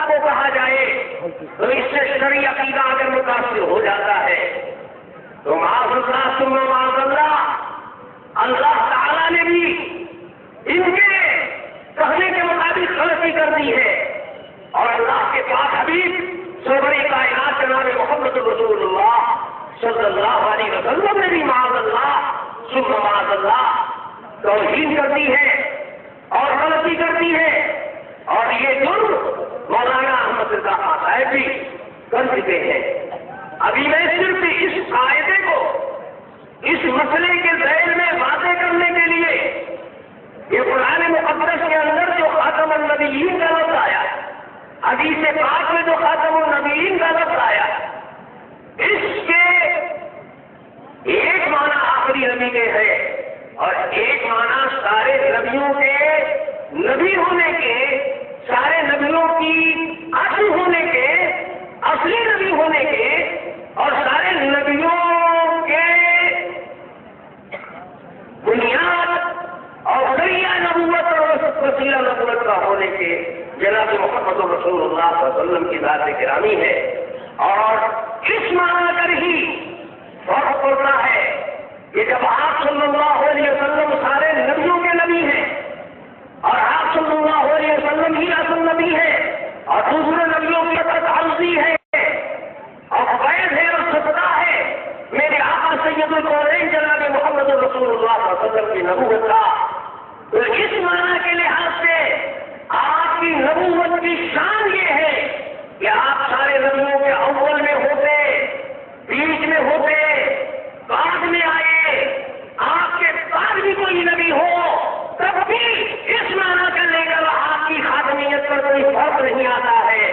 کو کہا جائے تو اس سے شرعی عقیدہ اگر متاثر ہو جاتا ہے تو معاذ اللہ ثم معاذ اللہ تعالیٰ نے بھی ان کے کہنے کے مطابق غلطی کر دی ہے، اور اللہ کے پاک حبیب سرور کائنات جناب محمد رسول اللہ صلی اللہ علیہ وسلم نے بھی معاذ اللہ ثم معاذ اللہ توہین کر دی ہے اور غلطی کر دی ہے، اور یہ جرم مولانا احمد رضا خان صاحب بھی کر چکے ہیں۔ ابھی میں صرف اس قاعدے کو اس مسئلے کے ذیل میں واضح کرنے کے لیے یہ قرآن مقدس کے اندر جو خاتم النبیین کا لفظ آیا، حدیث پاک میں جو خاتم النبیین کا لفظ آیا، اس کے ایک معنی آخری نبی کے ہے اور ایک معنی سارے نبیوں کے نبی ہونے کے، سارے نبیوں کی اصل ہونے کے، اصلی نبی ہونے کے، اور سارے نبیوں کے بنیاد اور ذریعہ نبوت اور وسیلہ نبوت کا ہونے کے جناب محمد رسول اللہ صلی اللہ علیہ وسلم کی ذات گرامی ہے، اور اس معنی کر ہی فرق پڑتا ہے کہ جب آپ صلی اللہ علیہ وسلم سارے نبیوں کے نبی ہیں اور آپ صلی اللہ علیہ وسلم ہی اصل نبی ہے اور دوسرے نبیوں کی تعلقی ہے اور قید ہے اور صدقہ ہے میرے آقا سید القرآن جناب محمد رسول اللہ صلی اللہ علیہ وسلم کی نبوت کا، تو اس معنی کے لحاظ سے آپ کی نبوت کی شان یہ ہے کہ آپ سارے نبیوں کے اول میں ہوتے، بیچ میں ہوتے، بعد میں آئے، آپ کے بعد بھی کوئی نبی ہو تب بھی اس معنی کا لے کر آپ کی خاتمیت پر کوئی فرق نہیں آتا ہے۔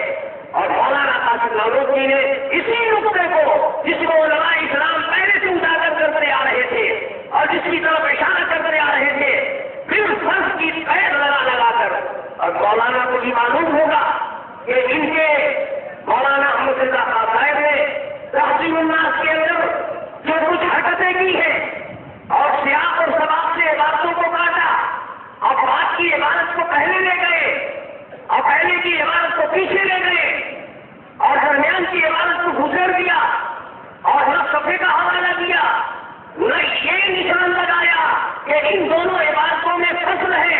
اور مولانا قاسم نانوتوی نے اسی نقطے کو، جس کو علماء اسلام پہلے سے اجاگر کرتے آ رہے تھے اور جس کی طرف اشارہ کرتے آ رہے تھے، پھر فرض کی قید لگا کر، اور مولانا کو بھی معلوم ہوگا کہ ان کے مولانا احمد رضا خان صاحب نے تحظیم الناس کے اندر جو کچھ حرکتیں کی ہیں اور سیاق اور سباق سے عبادتوں کو کاٹا اور بات کی عبادت کو پہلے لے گئے اور پہلے کی عبادت کو پیچھے لے گئے اور درمیان کی عبادت کو گزر دیا اور نہ صفحے کا حوالہ دیا، نہ یہ نشان لگایا کہ ان دونوں عبادتوں میں فصل ہے،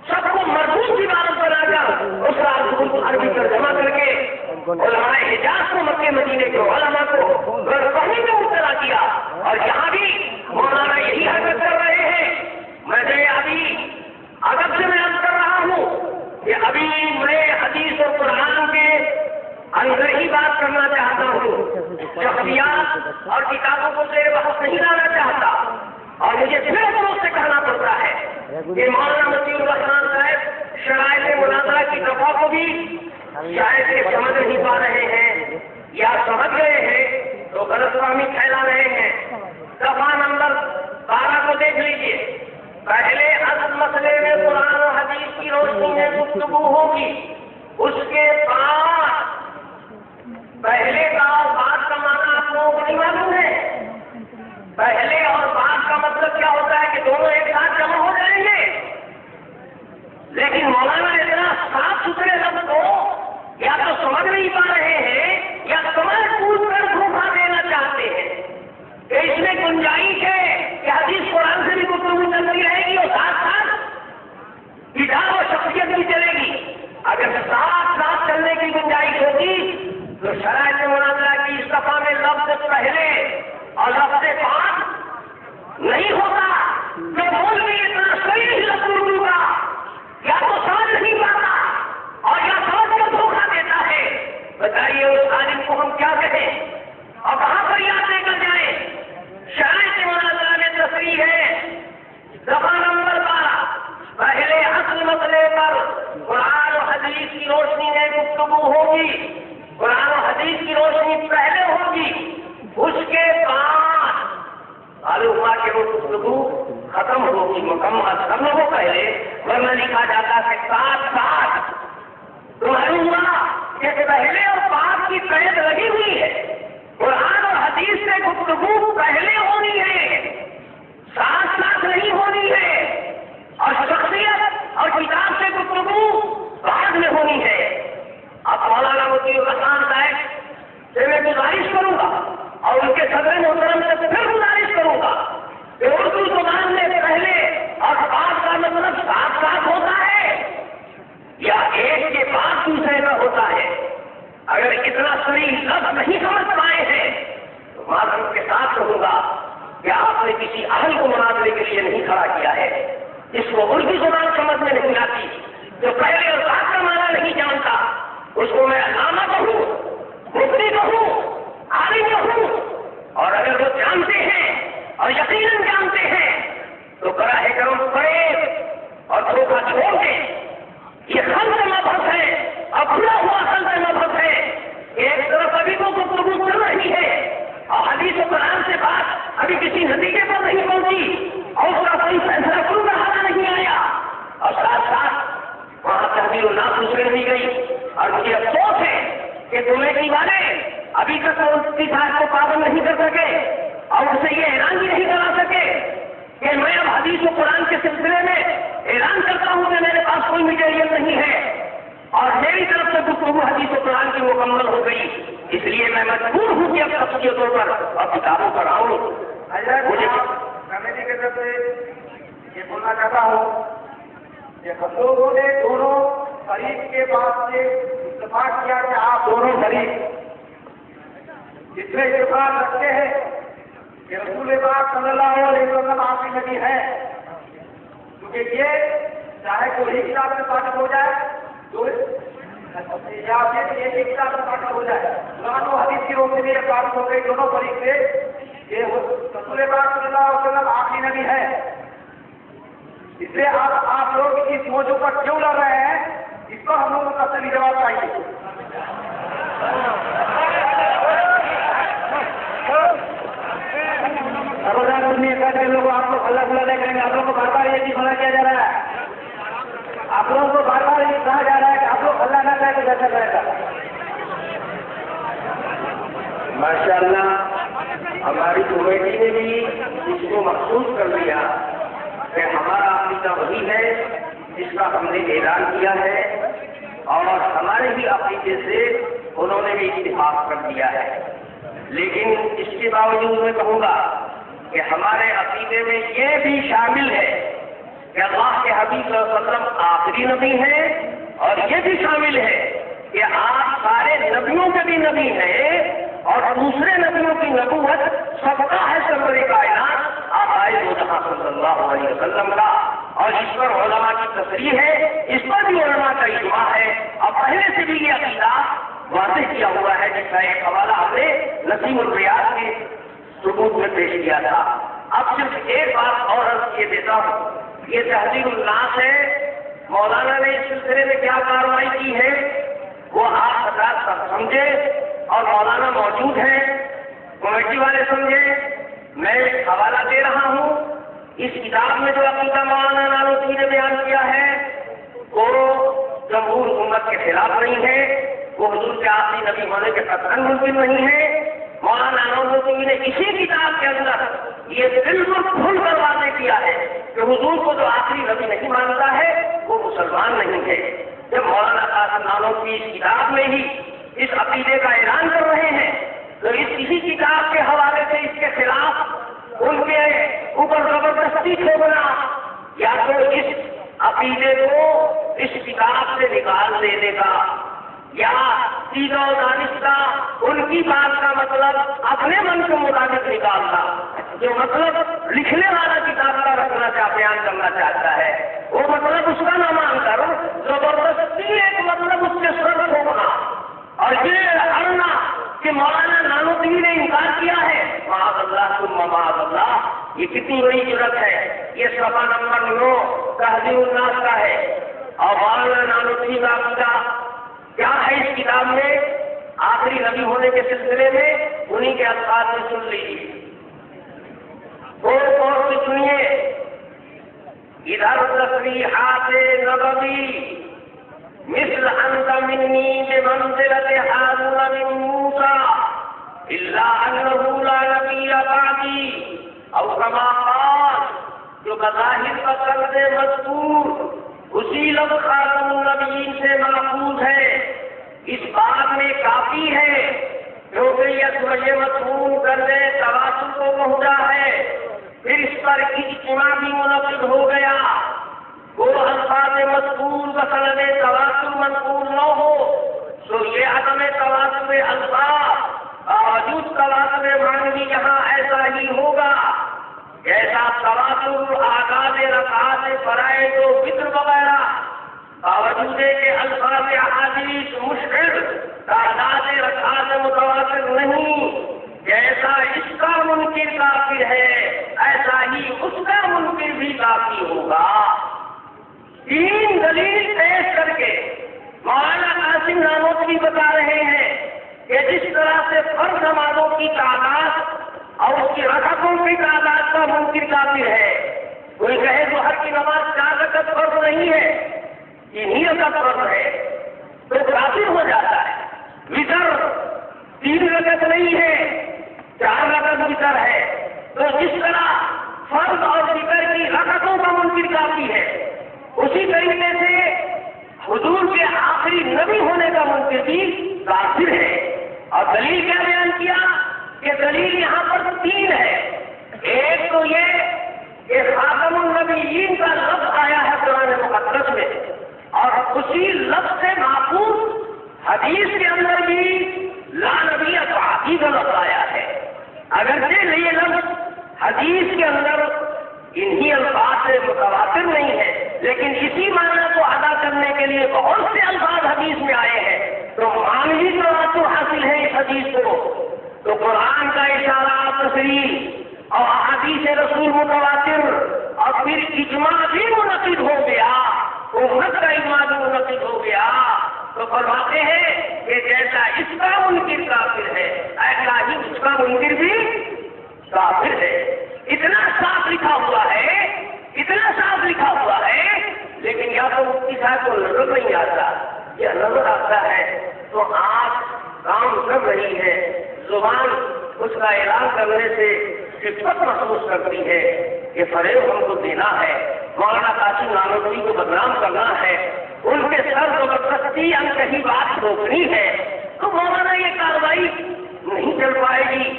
سب کو مربوط عبادت بنا کر اس رات کو عربی ترجمہ کر کے علماء حجاز کو، مکے مدینے کے علماء کو غربانی میں مبتلا کیا، اور یہاں بھی مولانا یہی حرکت کر رہے ہیں۔ میں ابھی ادب سے میں عرض کر رہا ہوں کہ ابھی میں حدیث اور قرآن کے اندر ہی بات کرنا چاہتا ہوں، شخصیات اور کتابوں کو زیر بحث نہیں لانا چاہتا، اور مجھے پھر افسوس سے کہنا پڑتا ہے کہ مولانا مطیع الرحمان صاحب شرائط مناظرہ کی دفعہ کو بھی شاید یہ سمجھ نہیں پا رہے ہیں یا سمجھ گئے ہیں تو غلط فہمی پھیلا رہے ہیں۔ دفعہ نمبر 12 کو دیکھ لیجیے، پہلے اصل مسئلے میں قرآن و حدیث کی روشنی میں گفتگو ہوگی، اس کے بعد پہلے کا اور بعد کا معنی آپ لوگوں کو نہیں معلوم ہے۔ پہلے اور بعد کا مطلب کیا ہوتا ہے کہ دونوں ایک ساتھ جمع ہو جائیں گے، لیکن مولانا اتنا صاف ستھرے لفظ کو یا تو سمجھ نہیں پا رہے ہیں یا سمجھ پوچھ کر دھوکہ دینا چاہتے ہیں کہ اس میں گنجائش ہے کہ حدیث قرآن سے بھی گفتگو چلتی رہے گی اور ساتھ ساتھ کتاب اور شخصیت بھی چلے گی۔ اگر ساتھ ساتھ چلنے کی گنجائش ہوتی تو شرائط مناظرہ کی اس دفعہ میں لفظ پہلے اور لفظ بعد نہیں ہوتا، تو بول بھی اتنا صحیح نہیں لفظ اردو کا یا تو سمجھ نہیں پاتا اور یا سمجھ کر دھوکہ دیتا ہے۔ بتائیے اس عالم کو ہم کیا کہیں اور کہاں پر یاد لے کر جائیں؟ شرائط مناظرہ میں تصریح ہے، دفعہ نمبر 12، پہلے اصل مسئلے پر قرآن و حدیث کی روشنی میں گفتگو ہوگی، قرآن و حدیث کی روشنی پہلے ہوگی، اس کے بعد معلوم ہوا کہ وہ گفتگو ختم ہوگی، مکمل ختم ہو پہلے، ورنہ لکھا جاتا ہے ساتھ ساتھ، تو معلوم ہوا کہ پہلے اور بعد کی قید لگی ہوئی ہے۔ قرآن اور حدیث سے گفتگو پہلے ہونی ہے، ساتھ ساتھ نہیں ہونی ہے، اور شخصیت اور کتاب سے گفتگو بعد میں ہونی ہے۔ اب گزارش کروں گا اور ان کے صدر محترم سے پھر گزارش کروں گا کہ اردو زبان میں پہلے اور بعد کا مطلب ساتھ ساتھ ہوتا ہے یا ایک کے بعد دوسرے کا ہوتا ہے؟ اگر اتنا صریح لفظ نہیں سمجھ پائے ہیں تو معذرت کے ساتھ کہوں گا کہ آپ نے کسی اہل کو مناظرے کے لیے نہیں کھڑا کیا ہے. اس کو اردو زبان سمجھ میں نہیں آتی، جو پہلے اور بعد کا معنی نہیں جانتا اس کو میں علامہ کہوں، مفتی کہوں، عالم کہوں، اور اگر وہ جانتے ہیں اور یقیناً جانتے ہیں تو براہ کرم پڑھے اور دھوکہ چھوڑ دیں. یہ خلق مبحث ہے اور بھلا ہوا خلق مبحث ہے. ایک طرف ابھی وہ گفتگو چل رہی ہے اور حدیث و قرآن سے بات ابھی کسی نتیجے پر نہیں پہنچی اور اس کا کوئی فیصلہ کن رہا نہیں آیا، اور ساتھ ساتھ وہاں تحویل الناس دوسرے نہیں گئی. اور مجھے افسوس ہے کہ کمیٹی والے ابھی تک اس صاحب کو پابند نہیں کر سکے اور اسے یہ اعلان بھی نہیں کرا سکے کہ میں اب حدیث و قرآن کے سلسلے میں اعلان کرتا ہوں کہ میرے پاس کوئی مٹیریل نہیں ہے اور میری طرف سے گفتگو حدیث و قرآن کی مکمل ہو گئی. اس لیے میں مجبور ہوں کہ اب شخصیتوں پر اور کتابوں پر آؤں. مجھے کمیٹی کی طرف سے یہ بولنا چاہتا ہوں کہ ہم لوگوں نے دونوں فریق کے بعد سے اتفاق کیا کہ آپ دونوں فریق اتنے اتفاق رکھتے ہیں کہ رسول پاک صلی اللہ علیہ وسلم آپ کی نبی ہے، کیونکہ یہ چاہے کوئی کتاب سے ثابت ہو جائے یا پھر ایک کتاب سے ثابت ہو جائے، قرآن و حدیث کی روشنی میں ثابت ہو گئی دونوں فریق سے کہ رسول پاک صلی اللہ علیہ وسلم آپ کی نبی ہے. اس لیے آپ لوگ اس موضوع پر کیوں لڑ رہے ہیں، اس پر ہم لوگوں کا تفصیلی جواب چاہیے. لوگ آپ لوگ اللہ خلا نہیں کریں گے. آپ لوگوں کو بار بار یہ چیز منع کیا جا رہا ہے، آپ لوگوں کو بار بار یہ کہا جا رہا ہے کہ آپ لوگ اللہ نہ کریں تو بہتر رہے گا. ماشاء اللہ ہماری کمیٹی نے بھی اس کو محسوس کر لیا کہ ہمارا عقیدہ وہی ہے جس کا ہم نے اعلان کیا ہے اور ہمارے ہی عقیدے سے انہوں نے بھی اتفاق کر دیا ہے. لیکن اس کے باوجود میں کہوں گا کہ ہمارے عقیدے میں یہ بھی شامل ہے کہ اللہ کے حبیب صلی اللہ علیہ وسلم آخری نبی ہیں اور یہ بھی شامل ہے کہ آپ سارے نبیوں کے بھی نبی ہیں اور دوسرے نبیوں کی نبوت سب کا ہے سرور کائنات آقائے مصطفیٰ صلی اللہ علیہ وسلم کا. اور اس پر علماء کی تصریح ہے، اس پر بھی علماء کا اجماع ہے اور پہلے سے بھی یہ عقیدہ واضح کیا ہوا ہے جس کا ایک حوالہ ہم نے نسیم الریاض کے ثبوت میں پیش کیا تھا. اب صرف ایک بات اور عرض کیے دیتا ہوں، یہ تحذیر الناس ہے. مولانا نے اس سلسلے میں کیا کارروائی کی ہے وہ آپ حضرات سمجھے اور مولانا موجود ہیں، کمیٹی والے سمجھے. میں حوالہ دے رہا ہوں. اس کتاب میں جو عقیدہ مولانا نانوتوی نے بیان کیا ہے وہ جمہور امت کے خلاف نہیں ہے، وہ حضور کے آخری نبی ہونے کے قطعاً ممکن نہیں ہے. مولانا نانوتوی نے اسی کتاب کے اندر یہ بالکل کھل کر واضح کیا ہے کہ حضور کو جو آخری نبی نہیں مانتا ہے وہ مسلمان نہیں ہے. جب مولانا قاسم نانوتوی اس کتاب میں ہی اس عقیدے کا اعلان کر رہے ہیں تو اسی کتاب کے حوالے سے اس کے خلاف ان کے اوپر زبردستی چھوڑنا یا تو اس عقیدے کو اس کتاب سے نکال دینے کا یا سیدھا و دانستہ ان کی بات کا مطلب اپنے من کے مطابق نکالنا، جو مطلب لکھنے والا کتاب کا رکھنا بیان کرنا چاہتا ہے وہ مطلب اس کا نہ مان کر زبردستی ایک مطلب اس کے سر چھوڑنا اور یہ اڑنا کہ مولانا نانوتوی نے انکار کیا ہے. معاذ اللہ ثم معاذ اللہ، یہ کتنی بڑی جرأت ہے. یہ صفحہ نمبر 9 تحذیر الناس کا ہے اور مولانا نانوتوی کا عقیدہ کیا ہے اس کتاب میں آخری نبی ہونے کے سلسلے میں انہی کے الفاظ میں سن لیجیے. اور سے سنیے. ادھر تصریحات نبوی مثل انت منی بمنزلت ہارون من موسیٰ الا انہ لا نبی بعدی او کما قال، جو بظاہر پسند مذکور اسی لفظ خاتم النبیین سے محفوظ ہے. اس بات میں کافی ہے کیونکہ یہ سورج مصون کرنے تواتر کو پہنچا ہے، پھر اس پر اجتماع بھی منعقد ہو گیا۔ وہ الفاظ مذکور بسند تواتر منقول نہ ہو تو یہ عدم تواتر الفاظ باوجود تواتر معنوی یہاں ایسا ہی ہوگا جیسا تواتر آغاز رکعات فرائض و وتر وغیرہ باوجود کہ الفاظ احادیث مشکل تعداد رکعات متواتر نہیں، جیسا اس کا منکر کافر ہے ایسا ہی اس کا منکر بھی کافی ہوگا۔ تین دلیل پیش کر کے مولانا قاسم نانوتوی بتا رہے ہیں کہ جس طرح سے فرض نمازوں کی تعداد اور اس کی رکعتوں کی تعداد کا منکر کافر ہے، کوئی کہے تو ہر کی نماز 4 رکعت فرض نہیں ہے، انہی رکعت فرض ہے تو کافر ہو جاتا ہے۔ وتر 3 رکعت نہیں ہے، 4 رکعت وتر ہے، تو جس طرح فرض اور وتر کی رکعتوں کا منکر کافی ہے، اسی طریقے سے حضور کے آخری نبی ہونے کا منکر بھی کافر ہے۔ اور دلیل کیا بیان کیا کہ دلیل یہاں پر 3 ہے۔ ایک تو یہ کہ خاتم النبیین کا لفظ آیا ہے قرآن مقدس میں، اور اسی لفظ سے معقول حدیث کے اندر بھی لا نبی بعدی کا لفظ آیا ہے۔ اگرچہ یہ لفظ حدیث کے اندر انہی الفاظ سے متواتر نہیں ہے، لیکن اسی معنی کو ادا کرنے کے لیے بہت سے الفاظ حدیث میں آئے ہیں، تو معنوی تواتر حاصل ہے اس حدیث کو۔ تو قرآن کا اشارہ تصریح اور احادیث رسول متواتر اور پھر اجماع بھی منعقد ہو گیا، امت کا اجماع بھی منعقد ہو گیا، تو فرماتے ہیں کہ جیسا اس کا منکر کافر ہے ایسا ہی اس کا منکر بھی کافر ہے۔ اتنا صاف لکھا ہوا ہے، اتنا صاف لکھا ہوا ہے، لیکن یا تو مفتی صاحب کو نظر نہیں آتا، یا نظر آتا ہے تو آنکھ کام کر رہی ہے، زبان اس کا اعلان کرنے سے شفقت محسوس کرتی ہے کہ فریب ہم کو دینا ہے، مولانا قاسم نانوتوی کو بدنام کرنا ہے، ان کے سر زبردستی کہیں بات روکنی ہے، تو مولانا یہ کارروائی نہیں چل پائے گی۔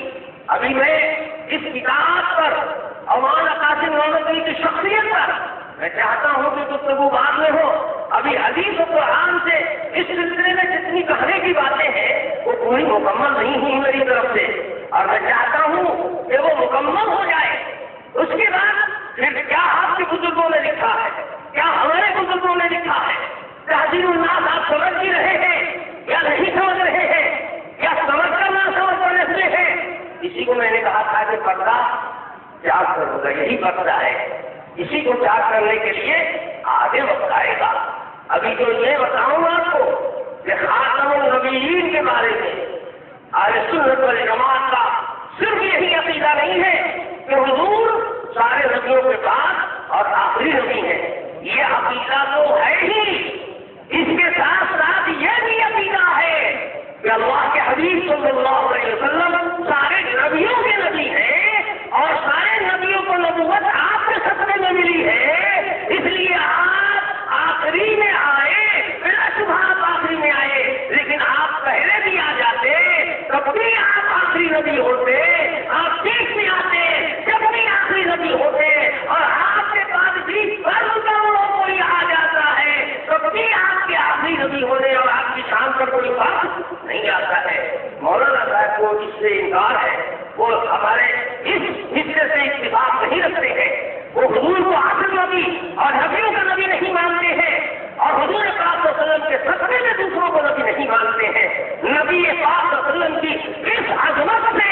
ابھی میں اس کتاب پر اور مولانا قاسم نانوتوی کی شخصیت پر میں چاہتا ہوں کہ گفتگو بعد میں ہو۔ ابھی حدیث و قرآن سے اس سلسلے میں جتنی کہنے کی باتیں ہیں وہ پوری مکمل نہیں ہوئی میری طرف سے، اور میں چاہتا ہوں کہ وہ مکمل ہو جائے۔ اس کے بعد پھر کیا آپ کے بزرگوں نے لکھا ہے، کیا ہمارے بزرگوں نے لکھا ہے، تحذیر الناس آپ سمجھ بھی رہے ہیں یا نہیں سمجھ رہے ہیں، یا سمجھ کر نہ سمجھ کر رہتے ہیں۔ اسی کو میں نے کہا تھا کہ پردہ چاک کر ہوگا، یہی پردہ ہے، اسی کو چاک کرنے کے لیے آگے وقت آئے گا۔ ابھی تو یہ بتاؤں گا آپ کو کہ خاتم النبیین کے بارے میں اہل سنت والجماعت کا صرف یہی عقیدہ نہیں ہے کہ حضور سارے نبیوں کے بعد اور آخری نبی ہیں، یہ عقیدہ تو ہے ہی، اس کے ساتھ ساتھ یہ بھی عقیدہ ہے کہ اللہ کے حبیب صلی اللہ علیہ وسلم سارے نبیوں کے نبی ہیں، اور سارے نبیوں کو نبوت آپ کے صدقے میں ملی ہے، اس لیے آپ آخری میں آئے، بلا شبہ آپ آخری میں آئے، لیکن آپ پہلے بھی آ جاتے تب بھی آپ آخری نبی ہوتے، آپ بیچ میں آتے جب بھی آخری نبی ہوتے، اور آپ کے بعد بھی کوئی آ جاتا ہے تب بھی آپ کے آخری نبی ہونے اور آپ کی شان پر کوئی بات نہیں آتا ہے۔ مولانا صاحب کو اس سے انکار ہے، وہ ہمارے اس حصے سے اتفاق نہیں رکھتے ہیں، وہ حضور کو آخر نبی اور نبیوں کا نبی نہیں مانتے ہیں، اور حضور پاک صلی اللہ علیہ وسلم کے صدقے میں دوسروں کو نبی نہیں مانتے ہیں۔ نبی پاک صلی اللہ علیہ وسلم کی اس عظمت سے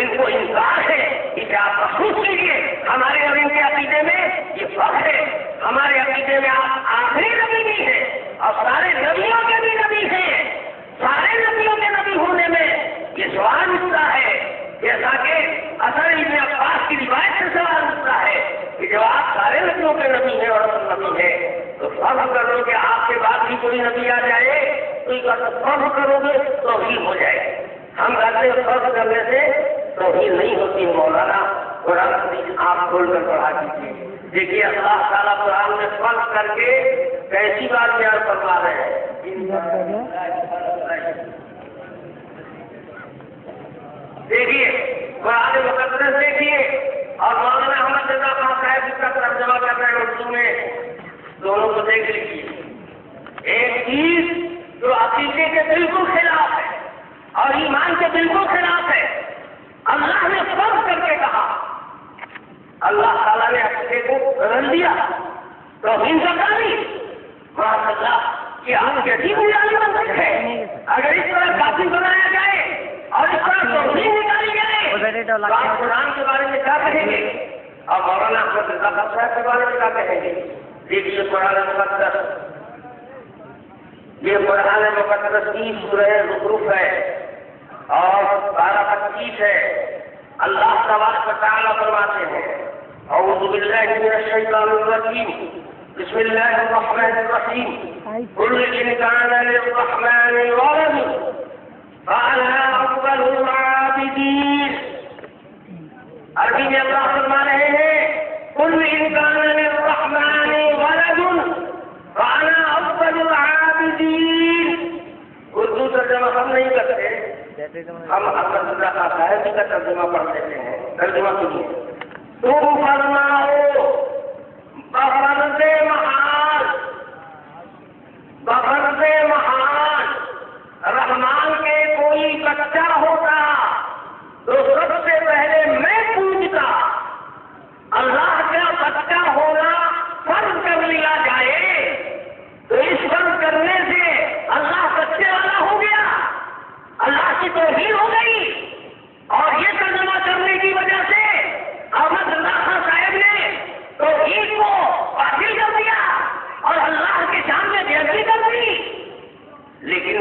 ان کو انکار ہے، اسے آپ محسوس کیجیے۔ ہمارے اور ان کے عقیدے میں یہ فرق ہے، ہمارے عقیدے میں آپ آخری نبی بھی ہیں اور سارے نبیوں کے بھی نبی ہیں۔ سارے نبیوں کے نبی ہونے میں یہ سوال اٹھتا ہے، جیسا کہ اثر ابن عباس کی روایت سے سوال اٹھتا ہے کہ جب آپ سارے نبیوں کے نبی ہیں اور اصل نبی ہیں تو فرض کر لو کہ آپ کے بعد بھی کوئی نبی آ جائے تو فرض کرو گے توحید ہو جائے گی۔ ہم کہتے ہیں فرض کرنے سے توحید نہیں ہوتی۔ مولانا قرآن حدیث آپ کھول کر پڑھا دیجیے، دیکھیے اللہ تعالیٰ قرآن میں فرض کر کے کیسی بات بیان فرما رہے ہیں۔ دیکھیے قرآن مقدس دیکھیے اور مولانا احمد رضا خان صاحب اس کا ترجمہ کر رہے ہیں اردو میں، دونوں کو دیکھ لیجیے۔ ایک چیز جو عقیدے کے بالکل خلاف ہے اور ایمان کے بالکل خلاف ہے، اللہ نے فرض کر کے کہا، اللہ تعالیٰ نے عقیدے کو بدل دیا، توہین کا کاری ماشاء اللہ کہ آپ کیسی بنیادی بن ہے۔ اگر اس طرح کافی بنایا جائے اور اس طرح توہین نکالی جائے تو آپ قرآن کے بارے میں کیا کہیں گے اور مولانا احمد رضا خان صاحب کے بارے میں کیا کہیں گے؟ دیکھیے قرآن مقدس، یہ قرآن مقدس کی سورہ زخرف ہے اور 12-25 ہے۔ اللہ تبارک و تعالیٰ فرماتے ہیں اعوذ باللہ من الشیطان الرجیم بسم اللہ الرحمن الرحیم قل ان کان للرحمن ولد فانا اول العابدین۔ عربی میں اللہ فرما رہے ہیں قل ان کان للرحمن ولد فانا اول العابدین۔ اردو ترجمہ ہم نہیں کرتے، ہم احمد رضا خان صاحب کا ترجمہ پڑھ لیتے ہیں۔ ترجمہ سنیے، تم فرماؤ بغرض محال رحمان کے کوئی بچہ ہوتا تو سب سے پہلے میں پوچھتا اللہ کا بچہ ہونا فرض کر لیا جائے تو اس فرض کرنے سے اللہ بچے والا ہو گیا، اللہ کی توہین ہو گئی۔ اور یہ ترجمہ کرنے کی وجہ سے احمد رضا خان صاحب نے توحید کو باطل کر دیا اور اللہ کے سامنے بےعزتی کر دی۔ لیکن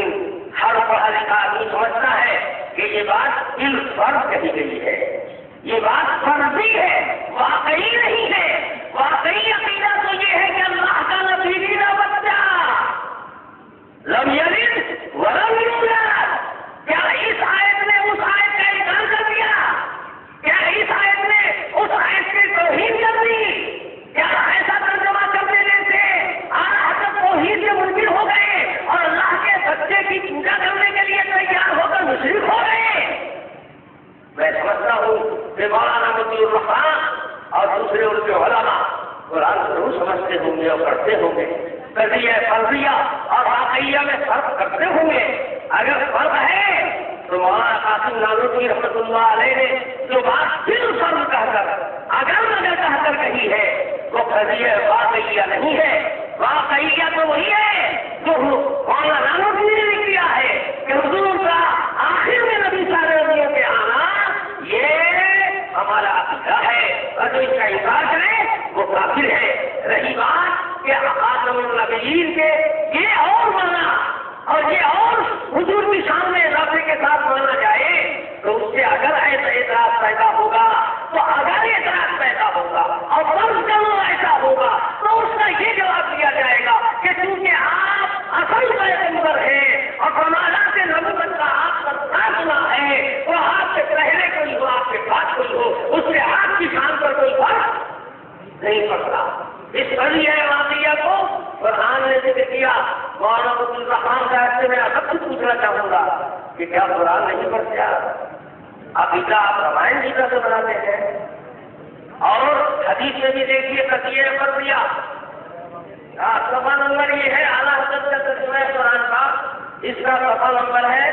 ہر پڑھا لکھا آدمی سمجھتا ہے کہ یہ بات بالفرض کہی گئی ہے، یہ بات فرضی ہے، واقعی نہیں ہے۔ واقعی عقیدہ تو یہ ہے کہ اللہ کا نتیجہ بچہ لم یلد ولم یولد۔ کیا اس آیت نے اس آیت کا انکار کر دیا؟ کیا اس آیت نے اس آیت کی توہین کر دی؟ کیا ایسا ترجمہ کر دینے سے آج تک توحید سے منکر ہو گئے اور اللہ کے بچے کی پوجا کرنے کے لیے تیار ہو کر مشرک ہو گئے؟ میں سمجھتا ہوں کہ مولانا مطیع الرحمان اور دوسرے ان کے علماء قرآن ضرور سمجھتے ہوں گے اور پڑھتے ہوں گے، قضیہ فرضیہ اور واقعیہ میں فرق کرتے ہوں گے۔ اگر فرق ہے تو مولانا قاسم نانوتوی رحمۃ اللہ علیہ نے جو بات بالفرض کہہ کر اگر کہہ کر کہی ہے وہ قضیہ واقعیہ نہیں ہے۔ واقعیہ تو وہی ہے جو مولانا نانوتوی نے کیا ہے کہ حضور کا آخر میں نبی سارے نبیوں کے آنا یہ ہمارا عقیدہ ہے، اور جو اس کا انکار کرے وہ کافر ہے۔ رہی بات کہ خاتم النبیین کے یہ اور مانا اور یہ اور حضور کے سامنے اضافے کے ساتھ مانا جائے تو اس سے اگر ایسا اعتراض پیدا ہوگا تو اگر اعتراض پیدا ہوگا اور فرض کرنا ایسا ہوگا تو اس کا یہ جواب دیا جائے گا کہ چونکہ آپ اصل پیغمبر ہیں اور کمالات نبوت کا آپ پر ساتھنا ہے تو آپ سے پہلے کوئی ہو آپ کے بعد کوئی ہو اس سے آپ کی شان پر کوئی فرق نہیں پڑتا۔ اس قضیہ واقعہ کو قرآن نے ذکر کیا۔ مولانا مطیع الرحمان صاحب سے میں سب سے پوچھنا چاہوں گا کہ کیا قرآن نہیں پڑھتے عقیدہ آپ رمائن جیتا سے بناتے ہیں؟ اور حدیث میں بھی دیکھیے قضیہ فرضیہ صفحہ نمبر یہ ہے اعلیٰ حضرت کا ترجمہ قرآن کا، اس کا صفحہ نمبر ہے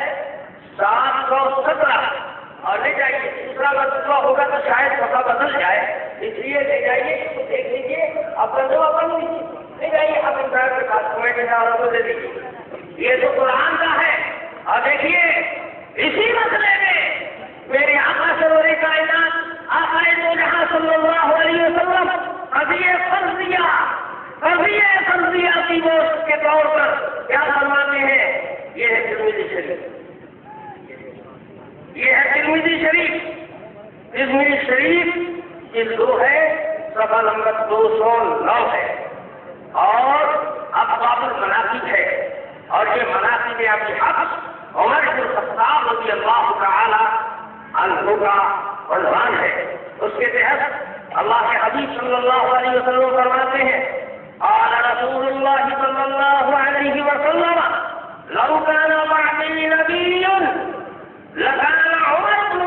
717 اور لے جائیے۔ دوسرا مرتبہ ہوگا تو شاید صفحہ بدل جائے، اس لیے لے جائیے، دیکھ لیجیے، اب ترجمہ پڑھ لیجیے، لے جائیے آپ انسان کے پاس کمنٹ اشاروں کو دے دیجیے۔ یہ تو قرآن کا ہے اور دیکھیے اسی مسئلے میں میرے آقا سرور کائنات آقا دو جہاں صلی اللہ علیہ وسلم قضیہ فرضیہ کی گوشت کے طور پر کیا فرماتے ہیں؟ یہ ہے ترمذی شریف، یہ ہے ترمذی شریف جلد 2 ہے، صفحہ نمبر 209 ہے اور ابواب المناقب ہے اور یہ مناقب ابی حفص عمر بن الخطاب رضی اللہ تعالی عنہ کا عنوان ہے۔ اس کے تحت اللہ کے حبیب صلی اللہ علیہ وسلم فرماتے ہیں قال رسول اللہ صلی اللہ علیہ وسلم لو كان بعدي نبي لكان عمر بن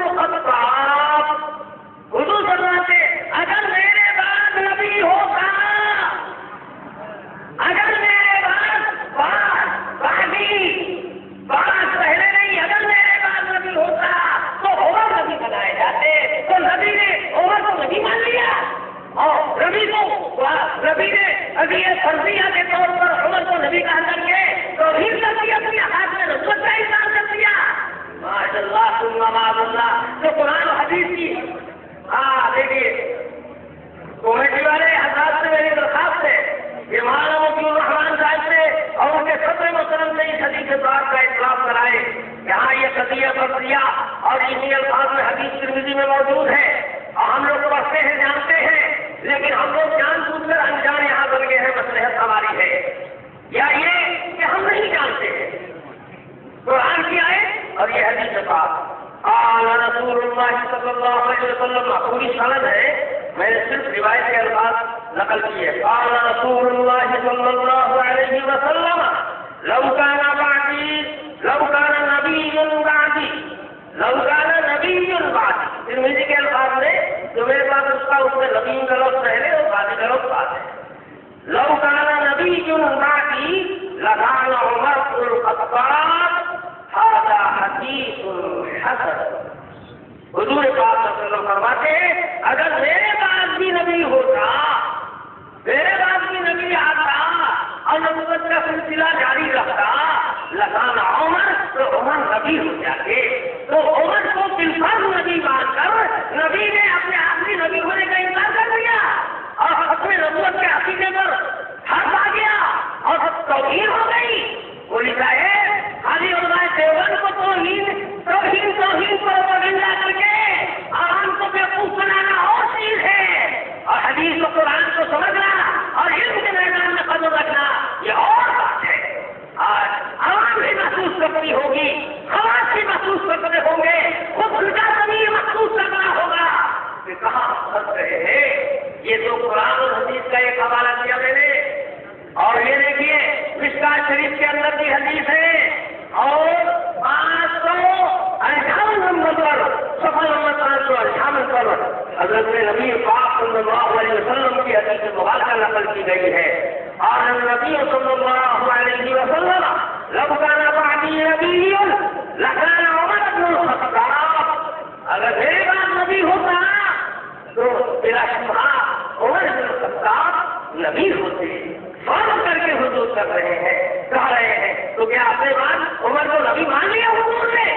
جو قرآن و حدیث کی دیکھیے کمیٹی والے حضرات سے میری درخواست ہے کہ مولانا مفتی الرحمان صاحب سے اور ان کے صدر محترم سے اس حدیث پاک کا اطلاق کرائے. یہاں یہ قضیہ فرضیہ اور انہی الفاظ میں حدیث ترمذی میں موجود ہے اور ہم لوگ پڑھتے ہیں جانتے ہیں, لیکن ہم لوگ جان بوجھ کر انجان یہاں بن گئے ہیں. مصلحت ہماری ہے یا یہ کہ ہم نہیں جانتے ہیں قرآن کی آیت اور یہ حدیث پاک. قال رسول اللہ صلی اللہ علیہ وسلم, پوری سند ہے, میں نے صرف روایت کے الفاظ نقل کیے. قال رسول اللہ صلی اللہ علیہ وسلم لو كان بعدی لو كان نبی بعدی لو كان نبی بعدی. ترمذی کے الفاظ میں جو میرے پاس اس میں نبی کا لفظ پہلے اور بعدی کا لفظ بعد ہے. لو كان نبی بعدی لكان عمر بن الخطاب هذا حدیث حسن. حضور پاک صلی اللہ علیہ وسلم فرماتے ہیں اگر میرے بعد بھی نبی ہوتا, میرے بعد بھی نبی آتا اور نبوت کا سلسلہ جاری رکھتا لکان عمر, تو عمر نبی ہو جاتے. تو عمر کو بالفرض نبی مان کر نبی نے اپنے آخری نبی ہونے کا انکار کر دیا اور اپنے نبوت کے عقیدے پر حرف آ گیا اور توہین ہو گئی. بولی صاحب خالی علماء دیوبند کو توہین پر پابندہ کر کے عوام کو بیوقوف بنانا اور چیز ہے, اور حدیث و قرآن کو سمجھنا اور علم کے میدان میں قدم رکھنا یہ اور بات ہے. اور عوام بھی محسوس کرتی ہوگی, خواص بھی محسوس کرتے ہوں گے, خود ان کا ضمیر محسوس کرنا ہوگا کہ کہاں پھنس رہے ہیں. یہ تو قرآن اور حدیث کا ایک حوالہ دیا میں نے, اور یہ دیکھیے مشکات شریف کے اندر کی حدیث ہے اور 558 نمبر پر صفحہ نمبر 558 پر حضرت نبی پاک صلی اللہ علیہ وسلم کی حدیث مبارکہ نقل کی گئی ہے. اور نبی صلی اللہ علیہ وسلم لو كان بعدی نبی لكان عمر بن الخطاب, اگر میرے بعد نبی ہوتا تو بلا شبہ عمر بن الخطاب نبی ہوتے. فرض کر کے حضور کر رہے ہیں, کہہ رہے ہیں تو کیا اپنے بعد عمر کو نبی مان لیا حضور نے؟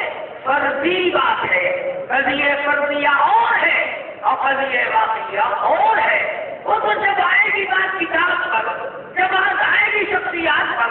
فرضی بات ہے, قضیہ فرضیہ اور ہے اور قضیہ واقعیہ اور ہے. وہ تو جب آئے گی بات کتاب پر, جب بات آئے گی شخصیات پر,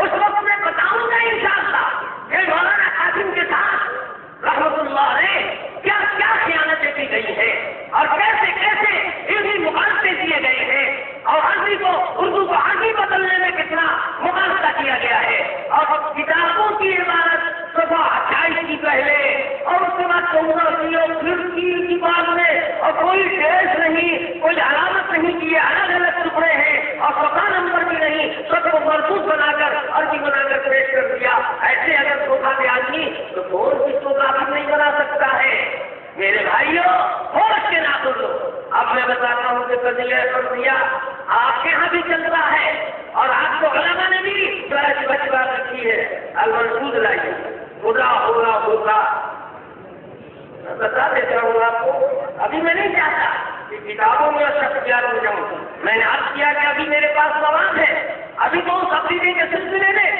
اس وقت میں بتاؤں گا انشاءاللہ کہ مولانا قاسم کے ساتھ رحمت اللہ علیہ کیا کیا خیانتیں کی گئی ہیں اور کیسے کیسے علمی مقابلے دیے گئے ہیں اور عربی کو اردو کو عربی بدلنے میں کتنا مقابلہ کیا گیا ہے. اور کتابوں کی عبارت صفحہ 28 کی پہلے اور اس کے بعد 14 کی اور پھر 3 کی بعد میں, اور کوئی ڈیش نہیں, کوئی علامت نہیں کی, الگ الگ ٹکڑے ہیں اور صفحہ نمبر بھی نہیں, سب کو مربوط بنا کر عربی بنا کر پیش کر دیا. ایسے اگر دھوکہ دے آدمی تو کون کس کو کافر نہیں بنا سکتا ہے. میرے بھائیوں ہوش کے نہ لو. اب میں بتاتا ہوں کہ قضیہ فرضیہ آپ کے ہاں بھی چلتا ہے اور آپ کو علماء نے بھی بچ بات رکھی ہے. المنصود لائیے خدا ہونا ہوتا بتا دیتا ہوں آپ کو. ابھی میں نہیں چاہتا کہ کتابوں میں شخصیات ہو جاؤں. میں نے عرض کیا کہ ابھی میرے پاس مواد ہے, ابھی تو اس عقیدے کے سلسلے میں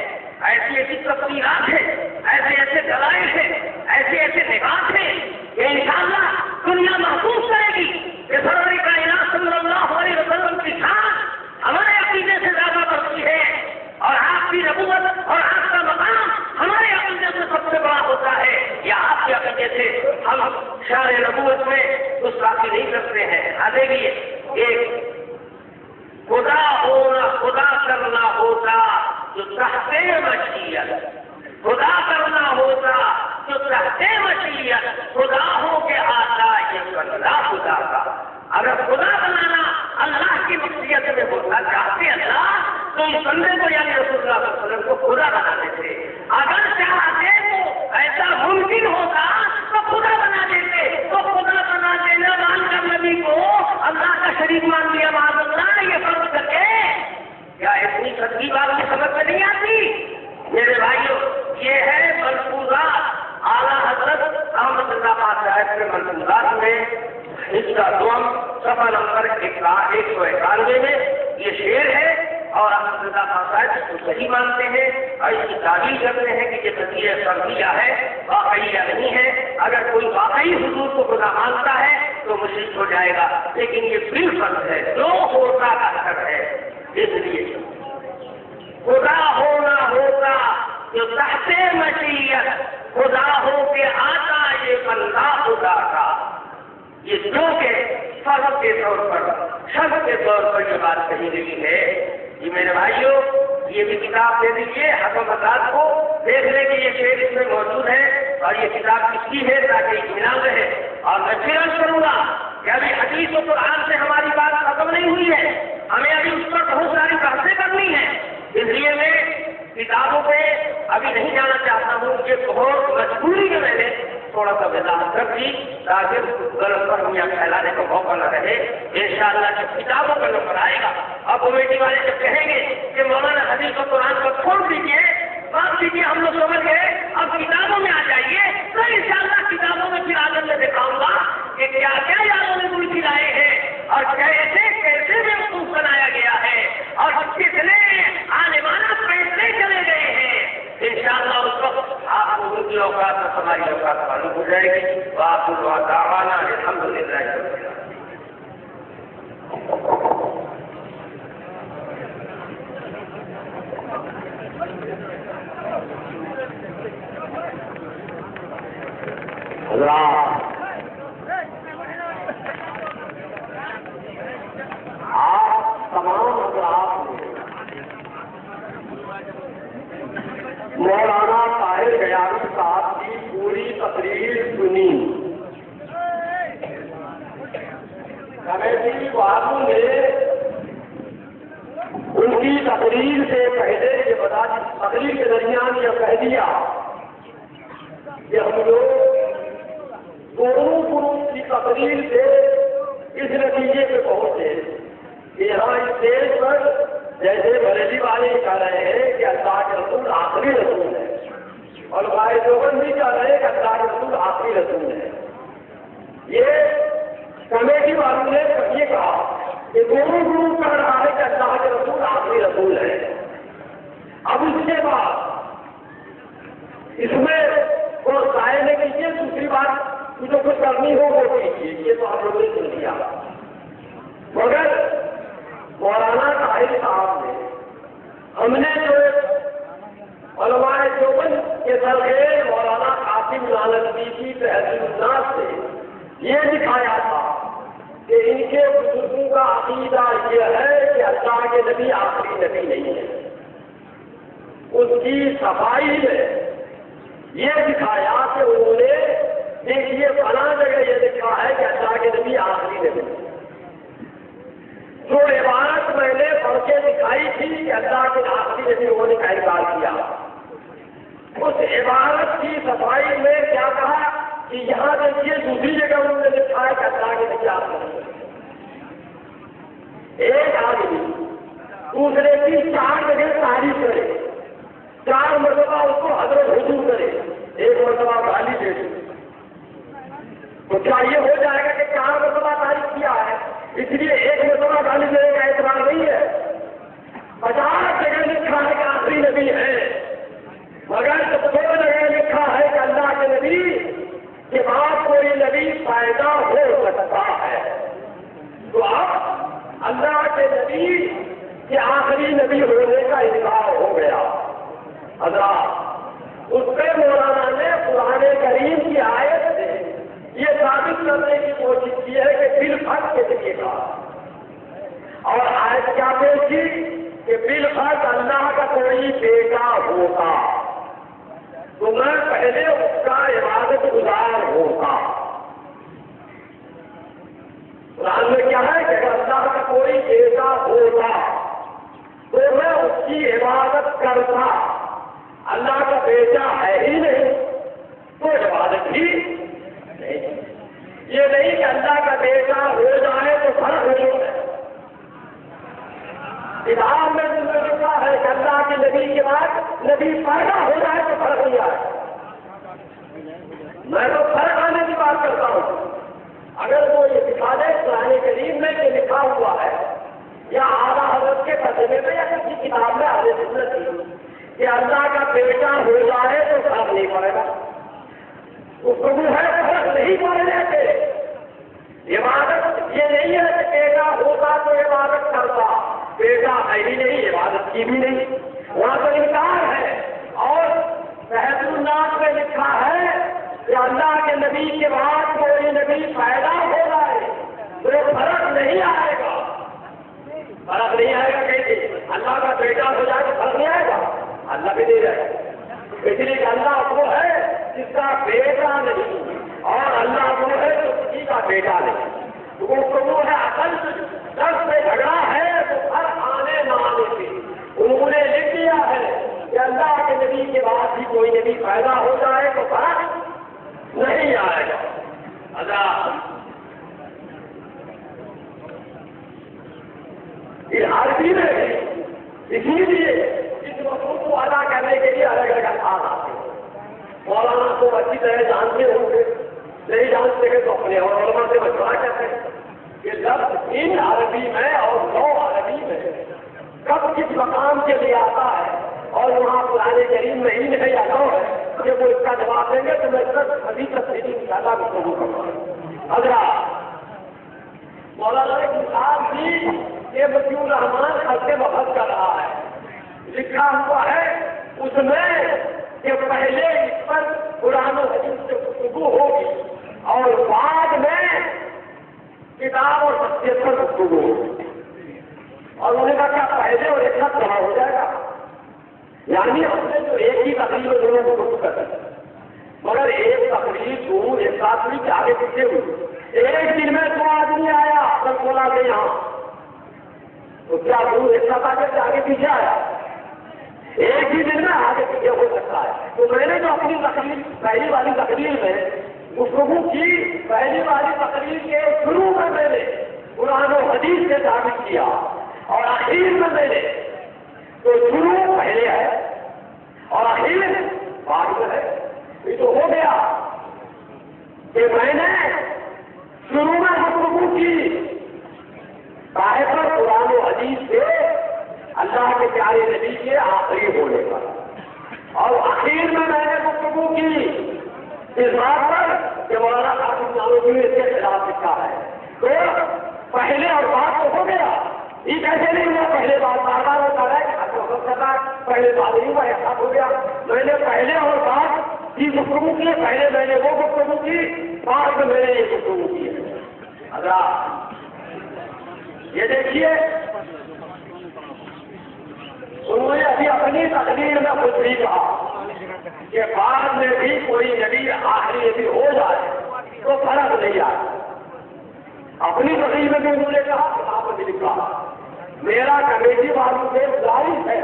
ایسی ایسی تفصیلات ہیں, ایسے ایسے دلائل ہیں, ایسے ایسے نکات ہیں کہ انشاءاللہ دنیا محسوس کرے گی کہ سرور کائنات صلی اللہ علیہ وسلم کی شان ہمارے عقیدے سے زیادہ بڑھتی ہے اور آپ کی نبوت اور آپ کا مقام ہمارے عقیدے سے سب سے بڑا ہوتا ہے. یا آپ کے عقیدے سے ہم شان نبوت میں گستاخی نہیں کرتے ہیں. دیکھیے ایک خدا ہونا, خدا کرنا ہوتا جو تحت مشیت, خدا کرنا ہوتا جو تحت مشیت, خدا ہو کے آتا یہ بندہ خدا کا. اگر خدا بنانا اللہ کی مشیت میں ہوتا چاہتے اللہ تو اس بندے کو یعنی رسول اللہ صلی اللہ علیہ وسلم کو خدا بنا دیتے. اگر چاہتے تو ایسا ممکن ہوتا تو خدا بنا دیتے. تو خدا بنا دینا مان کر نبی کو اللہ کا شریک مان لیا معاذ اللہ نے یہ فرض کر کے, کیا اتنی سچی بات میں سمجھ میں نہیں آتی؟ میرے بھائیوں یہ ہے ملفوظات اعلیٰ حضرت احمد اللہ صاحب کے ملفوظات میں حصہ دوم صفحہ نمبر 191 میں یہ شعر ہے اور احمد اللہ صاحب اس کو صحیح مانتے ہیں اور اس کی تعبیر کرتے ہیں کہ یہ قضیہ فرضیہ ہے, واقعیہ نہیں ہے. اگر کوئی واقعی حضور کو خدا مانتا ہے تو مشرک ہو جائے گا، لیکن یہ بالفرض ہے، جو ہوتا کا اثر ہے۔ اس لیے خدا ہوتا جو تحت مشیت خدا ہو کے آتا، یہ بندہ خدا کا، یہ جو کہ فرض کے طور پر، شرط کے طور پر یہ بات کہی گئی ہے۔ یہ میرے بھائیوں، یہ بھی کتاب دے دیجیے حکم آزاد کو، دیکھ لیں کہ یہ شعر اس میں موجود ہے اور یہ کتاب کس کی ہے، تاکہ اطمینان رہے۔ اور میں پھر عرض کروں گا کہ ابھی حدیث و قرآن سے ہماری بات ختم نہیں ہوئی ہے، ہمیں ابھی اس پر بہت ساری بحثیں کرنی ہے۔ اس لیے میں کتابوں پہ ابھی نہیں جانا چاہتا ہوں کہ بہت مجبوری میں نے تھوڑا سا وضاحت کر دی تاکہ غلط فہمیاں پھیلانے کا موقع نہ رہے۔ انشاءاللہ جب کتابوں کا نمبر آئے گا اور کمیٹی والے جب کہیں گے کہ مولانا حدیث و قرآن کو چھوڑ دیجیے، بات کیجیے، ہم لوگ سمجھ گئے، اب کتابوں میں آ جائیے، تو انشاءاللہ کتابوں میں پھر آگے میں دکھاؤں گا کہ کیا کیا یادوں نے ملک لائے ہیں اور کیسے کیسے بیوقوف بنایا گیا ہے اور کتنے عالمانہ فیصلے چلے گئے ہیں۔ انشاءاللہ اس وقت آپ کو ان کی اوقات اور ہماری اوقات معلوم ہو جائے گی۔ وآخر دعوانا الحمدللہ رب العالمین۔ حضرات، آپ تمام حضرات نے مولانا طاہر غیاثی صاحب کی پوری تقریر سنی۔ کمیٹی والوں نے ان کی تقریر سے پہلے یہ بتا دی، تقریر کے درمیان یہ کہہ دیا کہ ہم لوگ دونوں گروپ کی تقریر سے اس نتیجے پہ پہنچے کہ یہاں اس اسٹیج پر جیسے بریلی والے کہہ رہے ہیں کہ اللہ کے رسول آخری رسول ہے، اور بھائی دیوبند بھی کہہ رہے ہیں کہ اللہ کے رسول آخری رسول ہے۔ یہ کمیٹی والوں نے یہ کہا کہ دونوں گروپ کہہ رہا ہے کہ اللہ کے رسول آخری رسول ہے۔ اب اس کے بعد اس میں وہ ظاہر ہے کہ یہ دوسری بات جو کچھ کرنی ہو وہ کیجیے، یہ تو آپ لوگوں نے سن لیا، مگر مولانا طاہر صاحب نے ہم نے جو علماء دیوبند کے سرخیر مولانا قاسم نانوتوی کی تحریر الناس سے یہ دکھایا تھا کہ ان کے بزرگوں کا عقیدہ یہ ہے کہ اللہ کے نبی آخری نبی نہیں ہے۔ اس کی صفائی میں یہ دکھایا کہ انہوں نے دیکھیے فلاں جگہ یہ لکھا ہے کہ اللہ کے نبی آخری نبی۔ جو عبارت میں نے پڑھ کے دکھائی تھی کہ اللہ کے آخری نبی ہونے کا انکار کیا، اس عبارت کی صفائی میں کیا کہا کہ یہاں دیکھیے دوسری جگہ انہوں نے لکھا ہے کہ اللہ کے نبی آخری نبی۔ ایک آدمی دوسرے کی 4 جگہ تعریف کرے، 4 مرتبہ اس کو حضرت حضور کرے، 1 مرتبہ گالی دے دے، تو کیا یہ ہو جائے گا کہ 4 مرتبہ تعریف کیا ہے اس لیے 1 مرتبہ گالی دینے کا اعتبار نہیں ہے؟ 50 جگہ لکھا ہے کہ آخری نبی ہے، مگر 2 جگہ لکھا ہے کہ اللہ کے نبی کے بعد کوئی نبی پیدا ہو سکتا ہے، تو اب اللہ کے نبی کے آخری نبی ہونے کا انکار ہو گیا۔ حضرات، اس پہ مولانا نے قرآن کریم کی آیت سے یہ ثابت کرنے کی کوشش کی ہے کہ بالفرض کے ذریعے کا، اور آیت کیا پیش کی کہ بالفرض اللہ کا کوئی بیٹا ہوتا تو میں پہلے اس کا عبادت گزار ہوتا۔ قرآن میں کیا ہے کہ اگر اللہ کا کوئی بیٹا ہوتا تو میں اس کی عبادت کرتا، اللہ کا بیٹا ہے ہی نہیں تو عبادت ہی نہیں۔ یہ نہیں کہ اللہ کا بیٹا ہو جائے تو فرق ہو جائے۔ کتاب میں تم نے لکھا ہے کہ اللہ کے نبی کے بعد نبی پیدا ہو جائے تو فرق نہیں آئے۔ میں تو فرق آنے کی بات کرتا ہوں۔ اگر وہ یہ دکھا دے قرآن کریم میں کہ لکھا ہوا ہے یا اعلیٰ حضرت کے ترجمے میں یا کسی کتاب میں اہل سنت کی کہ اللہ کا بیٹا ہو جائے تو فرق نہیں پڑے گا۔ گفتگو ہے فرق نہیں پڑنے کے. عبادت یہ نہیں ہے کہ بیٹا ہوتا تو عبادت کرتا, بیٹا ہے ہی نہیں عبادت کی بھی نہیں, وہاں تو انکار ہے. اور تحت الناس میں لکھا ہے کہ اللہ کے نبی کے بعد کوئی نبی پیدا ہو جائے تو فرق نہیں آئے گا, فرق نہیں آئے گا. کہیں اللہ کا بیٹا ہو جائے تو فرق نہیں آئے گا, اللہ بھی نہیں رہے گا. اس لیے کہ اللہ وہ ہے جس کا بیٹا نہیں, اور اللہ وہ ہے جو کسی کا بیٹا نہیں. وہ ہے اصل درس میں جھگڑا ہے تو فرق آنے نہ آنے سے انہوں نے لکھ دیا ہے کہ اللہ کے نبی کے بعد بھی کوئی نبی پیدا ہو جائے تو فرق نہیں آئے گا. عربی میں اسی لیے اس مفہوم کو ادا کرنے کے لیے الگ الگ الفاظ آتے ہیں. مولانا کو اچھی طرح جانتے ہوں گے, نہیں جانتے ہیں تو اپنے اور علماء سے مشورہ کرتے ہیں کہ لفظ ان عربی میں اور نو عربی میں کب کس مقام کے لیے آتا ہے, اور وہاں قرآن کریم میں ہی نہیں آتا ہے کہ وہ اس کا جواب دیں گے تو میں ابھی تفصیلی زیادہ بھی شروع کروں گا. حضرات مولانا نے مثال دی کہ وکیل الرحمان خط وفد کر رہا ہے, لکھا ہوا ہے اس میں کہ پہلے اس پر قرآن و حدیث سے گفتگو ہوگی اور بعد میں کتاب اور شخصیت پر گفتگو ہوگی. اور انہوں نے کہا کیا پہلے اور ایک ساتھ جمع ہو جائے گا, یعنی ہم نے جو ایک ہی تقریر میں دونوں کو گفت کر دیا, مگر ایک تقریر دونوں ایک ساتھ ہوئی کہ آگے پیچھے ہوئی. ایک دن میں 2 آدمی آیا سب بولا کہ یہاں تو کیا دونوں ایک ساتھ آگے پیچھے آیا, ایک ہی دن میں آگے پیچھے ہو سکتا ہے. تو میں نے جو اپنی تقریر پہلی والی تقریر میں گفتگو کی, پہلی والی تقریر کے شروع میں نے قرآن و حدیث سے ثابت کیا, اور آخر میں نے تو شروع پہلے ہے اور آخر بعد میں ہے. یہ تو ہو گیا کہ میں نے شروع میں گفتگو کی صاحب قرآن و حدیث سے اللہ کے پیارے نبی کے آخری ہونے پر, اور آخر میں نے گفتگو کی اس بات پر کہ مولانا قاسم نانوتوی نے اس کے خلاف لکھا ہے. تو پہلے اور بعد تو ہو گیا, یہ کیسے نہیں ہوا پہلے بات بار بار ہوتا ہے, پہلے بات نہیں ہوا ایک ساتھ ہو گیا. میں نے پہلے اور بعد کی گفتگو کی, پہلے میں نے وہ گفتگو کی, بعد میں میں نے یہ گفتگو کی. حضرات یہ دیکھیے انہوں نے ابھی اپنی تقریر میں خود بھی کہا کہ بعد میں بھی کوئی نبی آخری نبی ہو جائے تو فرق نہیں آئے. اپنی تقریر میں بھی انہوں نے کہا کہ آپ نے لکھا میرا کمیٹی والوں سے گزارش ہے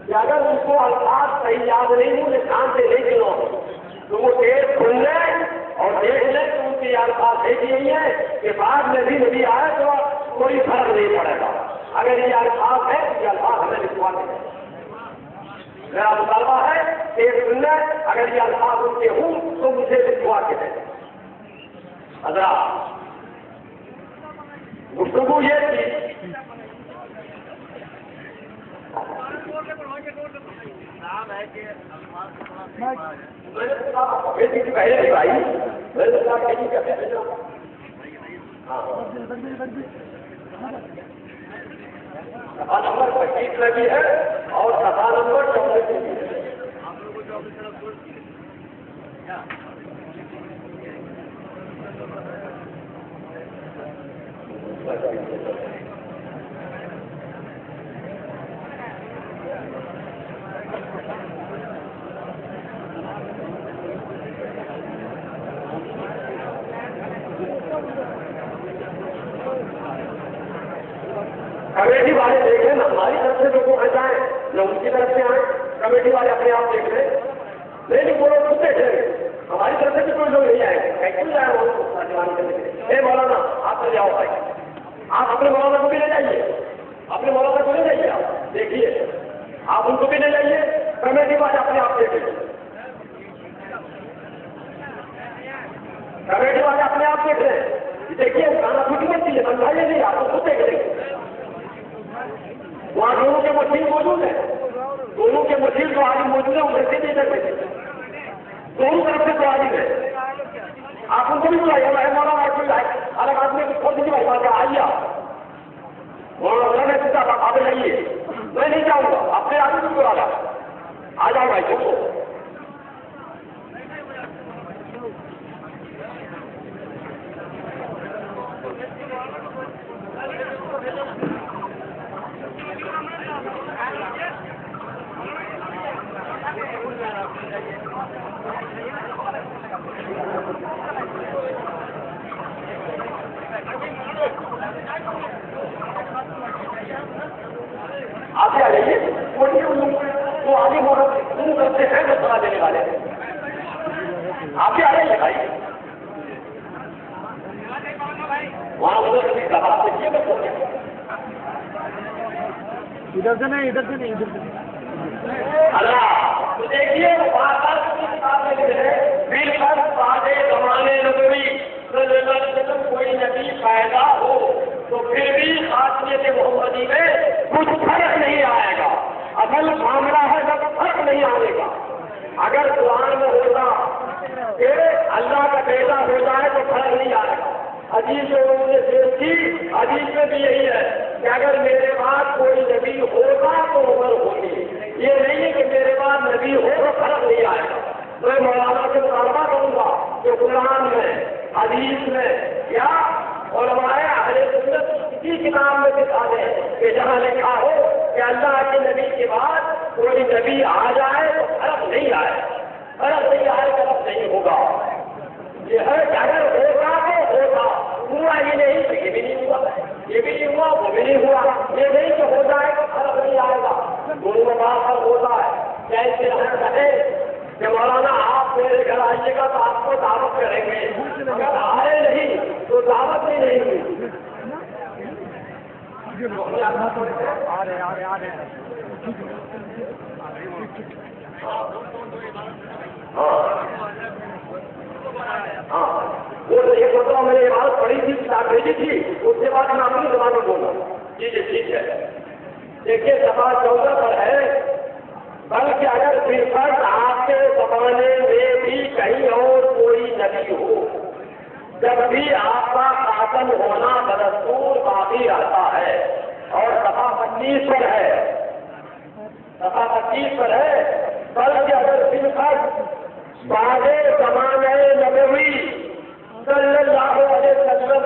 کہ اگر ان کو الفاظ صحیح یاد نہیں ہوں کان سے لے کے لو تو وہ ٹیپ کھل لیں اور دیکھ لیں کہ ان کے الفاظ دیکھ یہی ہے کہ بعد میں بھی نبی آئے تو کوئی فرق نہیں پڑے گا. اگر یہ الفاظ ہے تو یہ الفاظ ہمیں لکھوا دیں. میرا مطالبہ ہے کہ سننا, اگر یہ الفاظ ان کے ہوں تو مجھے لکھوا کے دیں. حضرات گفتگو یہ تھی پہلے بھی بھائی سفا نمبر 25 میں بھی ہے اور سفا نمبر 24 میں بھی ہے. کمیٹی والے دیکھیں نا, ہماری طرف سے لوگوں آ جائیں نہ ان کی طرف سے آئیں. کمیٹی والے اپنے آپ دیکھ لیں, نہیں وہ لوگ خود دیکھ لیں, ہماری طرف سے بھی کوئی لوگ نہیں آئے گا. کیوں جائے وہ مولانا آپ چلے جاؤ بھائی, آپ اپنے مولانا کو بھی لے جائیے, اپنے مولانا کو لے جائیے, آپ دیکھیے آپ ان کو بھی لے جائیے. کمیٹی والے اپنے آپ دیکھ لیں, کمیٹی والے اپنے آپ دیکھ لیں. دیکھیے گانا چھوٹی بچی ہے, سمجھائیے نہیں, آپ کو خود دیکھ لیں. وہاں دونوں کے مشین موجود ہیں, دونوں کے مشین جو آج موجود ہیں وہ ویسے نہیں دیکھ دونوں طرف سے تو عالم ہے. آپ ان کو بھی بلائیے بھائی مولانا کوئی الگ آدمی کو چھوڑ دیجیے بھائی بات آئیے آپ مولانا میں سیدھا آپ رہیے. میں نہیں جاؤں گا اپنے آدمی کو بلا آ جاؤ بھائی چلو. آپ آ جائیے وہ آگے شروع کرتے ہیں وہ سنا دینے والے آپ بھی آ جائیے بھائی. وہاں ادھر دباؤ دیکھیے بس ادھر سے نہیں ادھر سے نہیں ادھر سے اللہ تو دیکھیے زمانے نبوی کوئی نبی پیدا ہو تو پھر بھی خاصیت محمدی میں کچھ فرق نہیں آئے گا. اصل معاملہ ہے جب فرق نہیں آئے گا. اگر قرآن میں ہوتا کہ اللہ کا بیٹا ہو جائے تو فرق نہیں آئے گا. حدیث لوگوں نے پیش کی, حدیث میں بھی یہی ہے کہ اگر میرے بعد کوئی نبی ہوگا تو عمر ہوگی. یہ نہیں ہے کہ میرے بعد نبی ہو تو فرق نہیں آئے گا. میں مولانا سے مطالبہ کروں گا کہ قرآن میں حدیث میں یا علماء اہل سنت کسی کتاب میں دکھا دیں کہ جہاں لکھا ہو کہ اللہ کے نبی کے بعد کوئی نبی آ جائے تو فرق نہیں آئے. فرق نہیں آئے فرق نہیں ہوگا. یہ ہے کہ اگر ہوگا تو ہوگا, ہوا یہ نہیں تو یہ بھی نہیں ہوا, یہ بھی نہیں ہوا وہ بھی نہیں ہوا. یہ نہیں کہ ہو جائے تو فرق نہیں آئے گا. دونوں بات فرق ہوتا ہے. جیسے ہم کہیں کہ مولانا آپ میرے گھر آئیے گا تو آپ کو دعوت کریں گے, اگر آئے نہیں تو دعوت بھی نہیں ہوئی. وہ ایک مرتبہ میں نے یہ بات پڑھی تھی, کتاب بھیجی تھی, اس کے بعد میں اپنی زبان میں بولا. جی جی ٹھیک ہے. دیکھیے صفحہ 14 پر ہے, بلکہ اگر صرف آپ کے زمانے میں بھی کہیں اور کوئی نبی ہو جب بھی آپ کا خاتم ہونا بدستور باقی رہتا ہے. اور صفحہ 25 پر ہے, صفحہ 25 پر ہے, بلکہ اگر صرف بعد زمانے نبوی صلی اللہ علیہ وسلم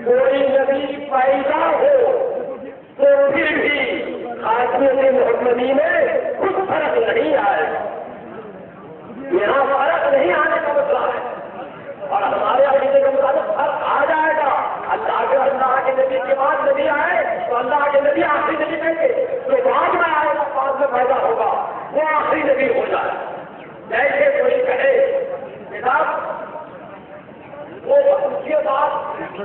کوئی نبی پیدا ہو تو پھر بھی خاتمہ محمدی میں کچھ فرق نہیں آئے. یہاں فرق نہیں آنے کا مسئلہ ہے, اور ہمارے عقیدے کے مطابق فرق آ جائے گا. اللہ کے نبی کے بعد نبی آئے تو اللہ کے نبی آخری نبی کہیں گے, جو بعد میں آئے گا بعد میں پیدا ہوگا وہ آخری نبی ہو جائے. جیسے کوئی کہے کتاب وہ اس کے بعد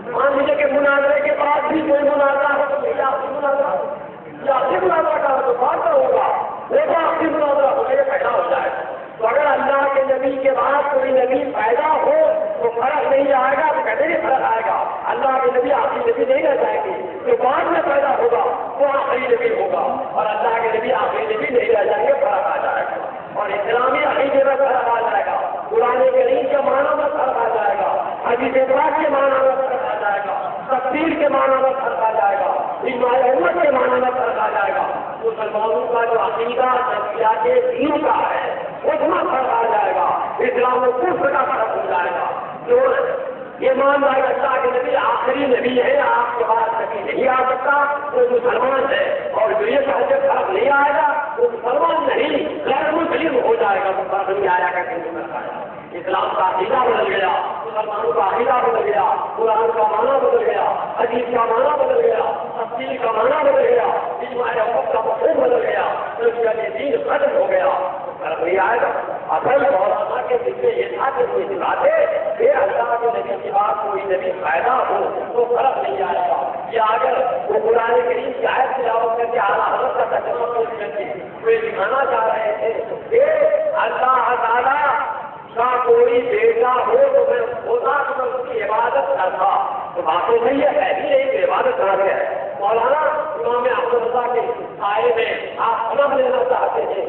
مان لیجیے کہ مناظرے کے بعد بھی کوئی مناظرہ ہو تو یا آخری مناظرہ کا تو بعد میں ہوگا, وہ تو آخری مناظرہ ہو کے پیدا ہو جائے. تو اگر اللہ کے نبی کے بعد کوئی نبی پیدا ہو تو فرق نہیں آئے گا, تو کہتے نہیں فرق آئے گا. اللہ کے نبی آخری نبی نہیں رہ جائیں گے, جو بعد میں پیدا ہوگا وہ آخری نبی ہوگا, اور اللہ کے نبی آخری نبی نہیں رہ جائیں گے, فرق آ جائے گا. اور اسلامی عقیدے میں فرق آ جائے گا, قرآن کریم کے معنی میں فرق آ جائے گا, حدیث پاک کے معنی میں فرق آ جائے گا, تفسیر کے معنی میں فرق آ جائے گا, اجماع امت کے معنی میں فرق آ جائے گا. مسلمانوں کا جو عقیدہ نفسیات دین کا ہے اس میں فرق آ جائے گا. اسلام و کفر کا فرق ہو جائے گا. جو یہ مان رہا ہے اللہ کے نبی آخری نبی ہے, آپ کے بعد کبھی نہیں آ سکتا, وہ مسلمان ہے. اور جو یہ سہجے فرق نہیں آئے گا وہ مسلمان نہیں غیر مسلم ہو جائے گا. تو فرق نہیں آیا کہ اسلام کا عقیدہ بدل گیا, مسلمانوں کا عقیدہ بدل گیا, قرآن کا معنی بدل گیا, حدیث کا معنی بدل گیا, تفسیر کا معنی بدل گیا, اجماع امت کا مفہوم بدل گیا, دین ختم ہو گیا. فرق نہیں آئے گا. اصل مولانا کے دل میں یہ تھا کہ کوئی بات ہے کہ اللہ کے نبی کے بعد کوئی نبی پیدا ہو تو فرق نہیں آئے گا. یا اگر وہ قرآن کریم کی آیت تلاوت کر کے اعلیٰ حضرت کا ترجمہ پیش کر کے وہ دکھانا چاہ رہے تھے کہ اللہ تعالیٰ کا کوئی بیٹا ہو تو میں ہوتا تو میں اس کی عبادت کرتا. تو باتیں نہیں ہے, ایسی نہیں کہ عبادت کر رہے ہیں. مولانا امام احمد رضا کے آئے میں آپ سمجھ لینا چاہتے ہیں,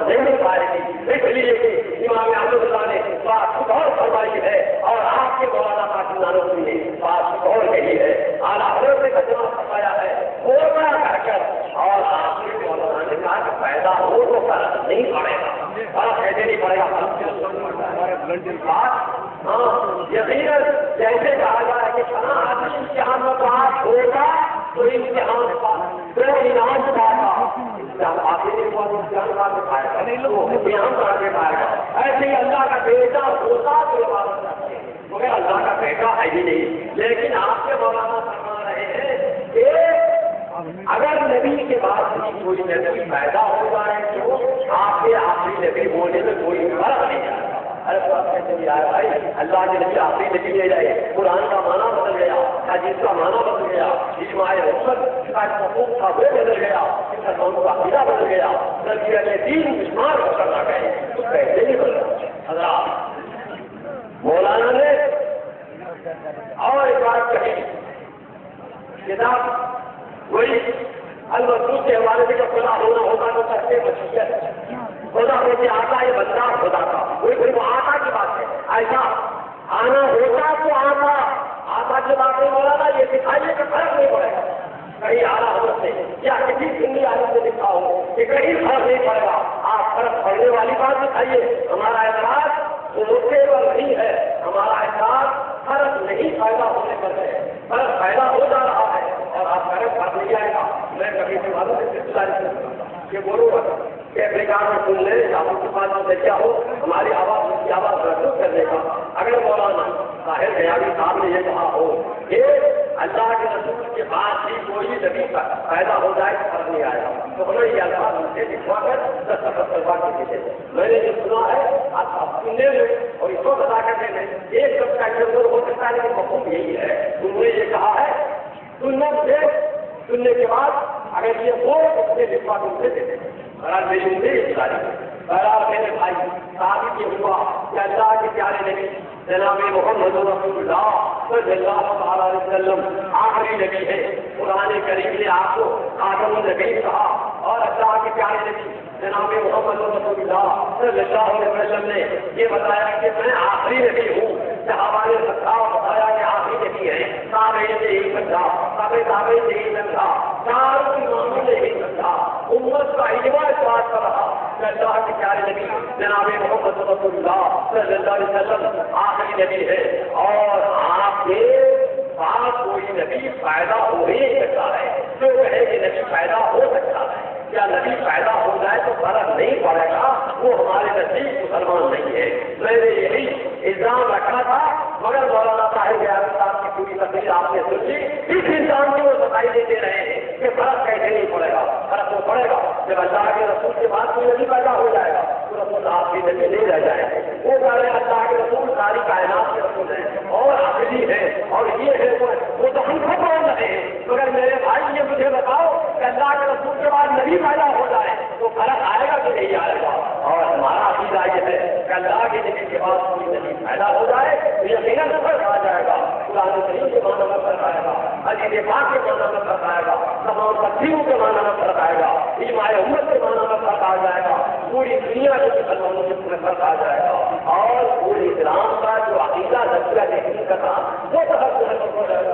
نہیں پائے گی, اس لیے کہ امام احمد رضا نے فرمائی ہے اور آپ کے مولانا قاسم نانوتوی نے بات اور کہی ہے، اعلیٰ حضرت نے ترجمہ فرمایا ہے ہونا کر کر، اور آپ کے مولانا نے کہا کہ پیدا ہو تو فرق نہیں پڑے گا، فرق کیسے نہیں پڑے گا؟ ہاں یقیناً جیسے کہا جائے کہ فلاں آدمی امتحان میں پاس ہوگا تو امتحان تو انعام پائے گا، آپ نے امتحان کا دکھائے گا نہیں لوگ امتحان کرا کے پائے گا، ایسے ہی اللہ کا بیٹا ہوتا تو عبادت کرتے ہیں، مگر اللہ کا بیٹا ہے ہی نہیں۔ لیکن آپ کے مولانا فرما رہے ہیں کہ اگر نبی کے بعد کوئی نبی پیدا ہو جائے تو آپ کے آخری نبی ہونے میں کوئی فرق نہیں جائے گا۔ بھائی اللہ کے نبی آخری نبی لے جائے، قرآن کا معنی بدل گیا، حدیث کا معنی بدل گیا، اجماع امت کا حقوق تھا وہ بدل گیا، مسلمانوں کا عقیدہ بدل گیا، دین شمار ہو کر آ گئے تو کیسے نہیں بدلا؟ حضرات مولانا نے اور ایک بات کہی، کتاب وہی المسعود کے حوالے سے جب خدا ہونا ہوتا تو کرتے مشیت خدا ہوتے آتا یہ بندہ خدا کا، وہی وہ آتا کی بات ہے، ایسا آنا ہوتا تو آتا کی بات نہیں مولانا یہ دکھائیے کہ فرق نہیں پڑے گا، کہیں اعلیٰ حضرت سے یا کسی سنی عالم سے لکھا ہو کہ کہیں فرق نہیں پڑے گا، آپ فرق پڑنے والی بات دکھائیے۔ ہمارا اعتراض ہوتے پر نہیں ہے، ہمارا اعتراض فرق نہیں پیدا ہونے پر ہے، فرق پیدا ہو جا رہا ہے اور آپ فرق فرق نہیں آئے گا۔ میں کبھی سے معلوم یہ بولوں گا کہ افریقہ میں سن لے یا ان کے پاس سے کیا ہو ہماری آواز کی آواز محسوس کرنے کا، اگر مولانا طاہر حیاوی صاحب نے یہ کہا ہو کہ اللہ کے رسول کے بعد بھی کوئی نبی پیدا ہو جائے تو فرق نہیں آئے گا، تو ہمیں یہ الفاظ ان سے لکھوا کر دستخط کروا کے دیتے تھے۔ میں نے جو سنا ہے آپ سننے میں اور اس کو بتا کرنے میں ایک سب کا اندر ہو سکتا ہے، لیکن مفہوم یہی ہے، انہوں نے یہ کہا ہے سننے کے بعد اگر یہ ہو تو اسے لکھوا کے ان سے دیتے تھے۔ بہرحال میری امید ساری بہرحال میرے بھائی ثابت یہ ہوا کہ اللہ کے پیارے نبی جناب محمد رسول اللہ صلی اللہ علیہ وسلم آخری نبی ہے۔ قرآن کریم نے آپ کو خاتم النبی کہا اور اللہ کے پیارے نبی جناب محمد رسول اللہ صلی اللہ علیہ وسلم نے یہ بتایا کہ میں آخری نبی ہوں۔ صحابہ نے بتایا کہ آخری نبی ہے، تابعین نے یہی سمجھا، تابعین نے یہی سمجھا، چار اماموں نے یہی سمجھا، امت کا اجماع اس بات پر رہا کہ اللہ کے پیارے نبی جناب محمد رسول اللہ صلی اللہ علیہ وسلم آخری نبی ہے اور آپ کے بعد کوئی نبی پیدا ہو ہی نہیں سکتا ہے۔ جو کہے کہ نبی پیدا ہو سکتا ہے یا نبی پیدا ہو جائے تو فرق نہیں پڑے گا، وہ ہمارے نزدیک مسلمان نہیں ہے۔ میں نے یہی الزام رکھا تھا مگر مولانا طاہر حیاوی صاحب کی پوری تقریر آپ نے سنی، اس الزام کی وہ صفائی دیتے رہے ہیں کہ فرق کیسے نہیں پڑے گا، فرق تو پڑے گا جب اللہ کے رسول کے بعد کوئی نبی پیدا ہو جائے گا تو رسول آپ کی نبی نہیں رہ جائے گا۔ وہ کہہ رہے ہیں اللہ کے رسول ساری کائنات کے رسول ہیں اور عقلی ہے اور یہ ہے وہ تو ہم کو مان رہے ہیں، مگر میرے بھائی یہ مجھے بتاؤ کہ اللہ کے رسول کے بعد نبی پیدا ہو جائے تو فرق آئے گا کہ نہیں آئے گا؟ اور ہمارا عقیدہ یہ ہے کہ اللہ کے نبی کے بعد کوئی نبی پیدا ہو جائے تو یقیناً فرق آ جائے گا، قرآن کریم کے معنی میں فرق آئے گا، حدیث پاک کے معنی میں فرق آئے گا، تمام تقسیموں کے معنی میں فرق آئے گا، اجماع امت کے معنی میں فرق آ جائے گا، پوری دنیا کے مسلمانوں کے فرق آ جائے گا اور پورے اسلام کا جو عقیدہ نظریہ دیکھنے کا تھا وہ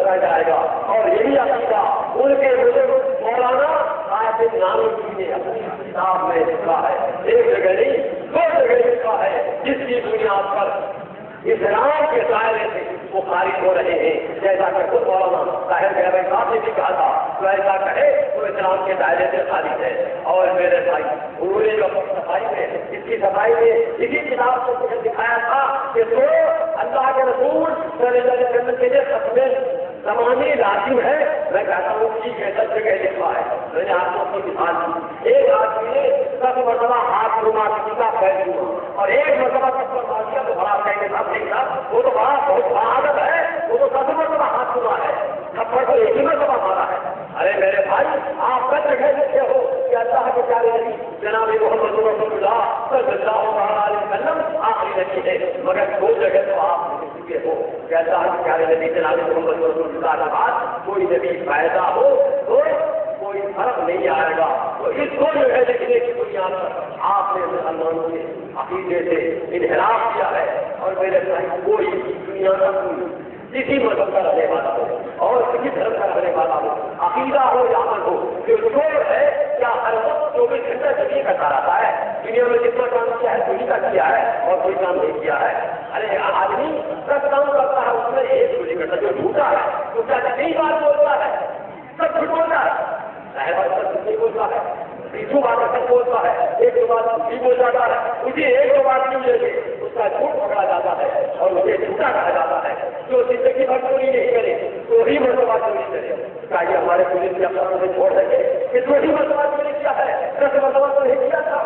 رہ جائے گا۔ اور یہی عقیدہ ان کے بزرگ مولانا قاسم نانوتوی نے اپنی کتاب میں لکھا ہے، ایک جگہ نہیں دو جگہ لکھا ہے، جس کی بنیاد پر اسلام کے دائرے سے وہ خارج ہو رہے ہیں۔ جیسا کہ خود مولانا طاہر حیاوی صاحب نے بھی کہا تھا تو ایسا کہے تو اسلام کے دائرے سے خارج ہے۔ اور میرے بھائی انہوں نے جو صفائی میں اس کی صفائی میں اسی کتاب کو مجھے دکھایا تھا کہ تو اللہ کے رسول صلی اللہ علیہ وسلم کے لیے ختم زمانی لازم ہے۔ میں کہتا ہوں ٹھیک ہے، سب جگہ لکھا ہے، میں نے آپ کو اپنی مثال دی، ایک آدمی نے 10 مرتبہ ہاتھ گھما کسی کا پیر گھما اور ایک مرتبہ سب پر مار دیا تو بڑا کہنے کا وہ تو بڑا بہت بڑا عادت ہے، وہ تو 10 مرتبہ ہاتھ گھما ہے، تھپڑ کو ایک ہی مرتبہ مارا ہے۔ ارے میرے بھائی آپ سب جگہ لکھے ہو کہ اللہ کے پیارے نبی جناب محمد رسول اللہ صلی اللہ علیہ وسلم آخری نبی ہے، مگر دو جگہ تو آپ لکھ چکے ہو کہ اللہ کے پیارے نبی جناب محمد رسول اللہ کے بعد کوئی نبی پیدا ہو تو کوئی فرق نہیں آئے گا. تو اس کو جو ہے لکھنے کی بنیاد پر آپ نے مسلمانوں کے عقیدے سے انحراف کیا ہے. اور میرے بھائی کوئی دنیا کا کسی مذہب کا رہنے والا ہو اور کسی دھرم کا رہنے والا ہو, عقیدہ ہو یا عمل ہو, جو چور ہے کیا ہر وقت 24 گھنٹہ چوری کرتا رہتا ہے. دنیا میں جتنا کام کیا ہے چوری کا کیا ہے اور کوئی کام نہیں کیا ہے. ارے آدمی 10 کام کرتا ہے اس میں ایک چوری کرتا, جو جھوٹا ہے تو کیا کئی بار بولتا ہے, سب جھوٹ بولتا ہے, نہیں بولتا ہے, تیسروں بات سب بولتا ہے, ایک دو بات بھی بول جاتا ہے, مجھے ایک دو بات کیوں لے کے اس کا جھوٹ پکڑا جاتا ہے اور مجھے جھوٹا کہا جاتا ہے. جو زندگی بھر چوری نہیں کرے تو ہی مرتبہ چوری کرے. چاہیے ہمارے پولیس کے افسروں سے چھوڑ سکے کہ جو ہی مرتبہ چوری کیا ہے 10 مرتبہ تو نہیں کیا تھا.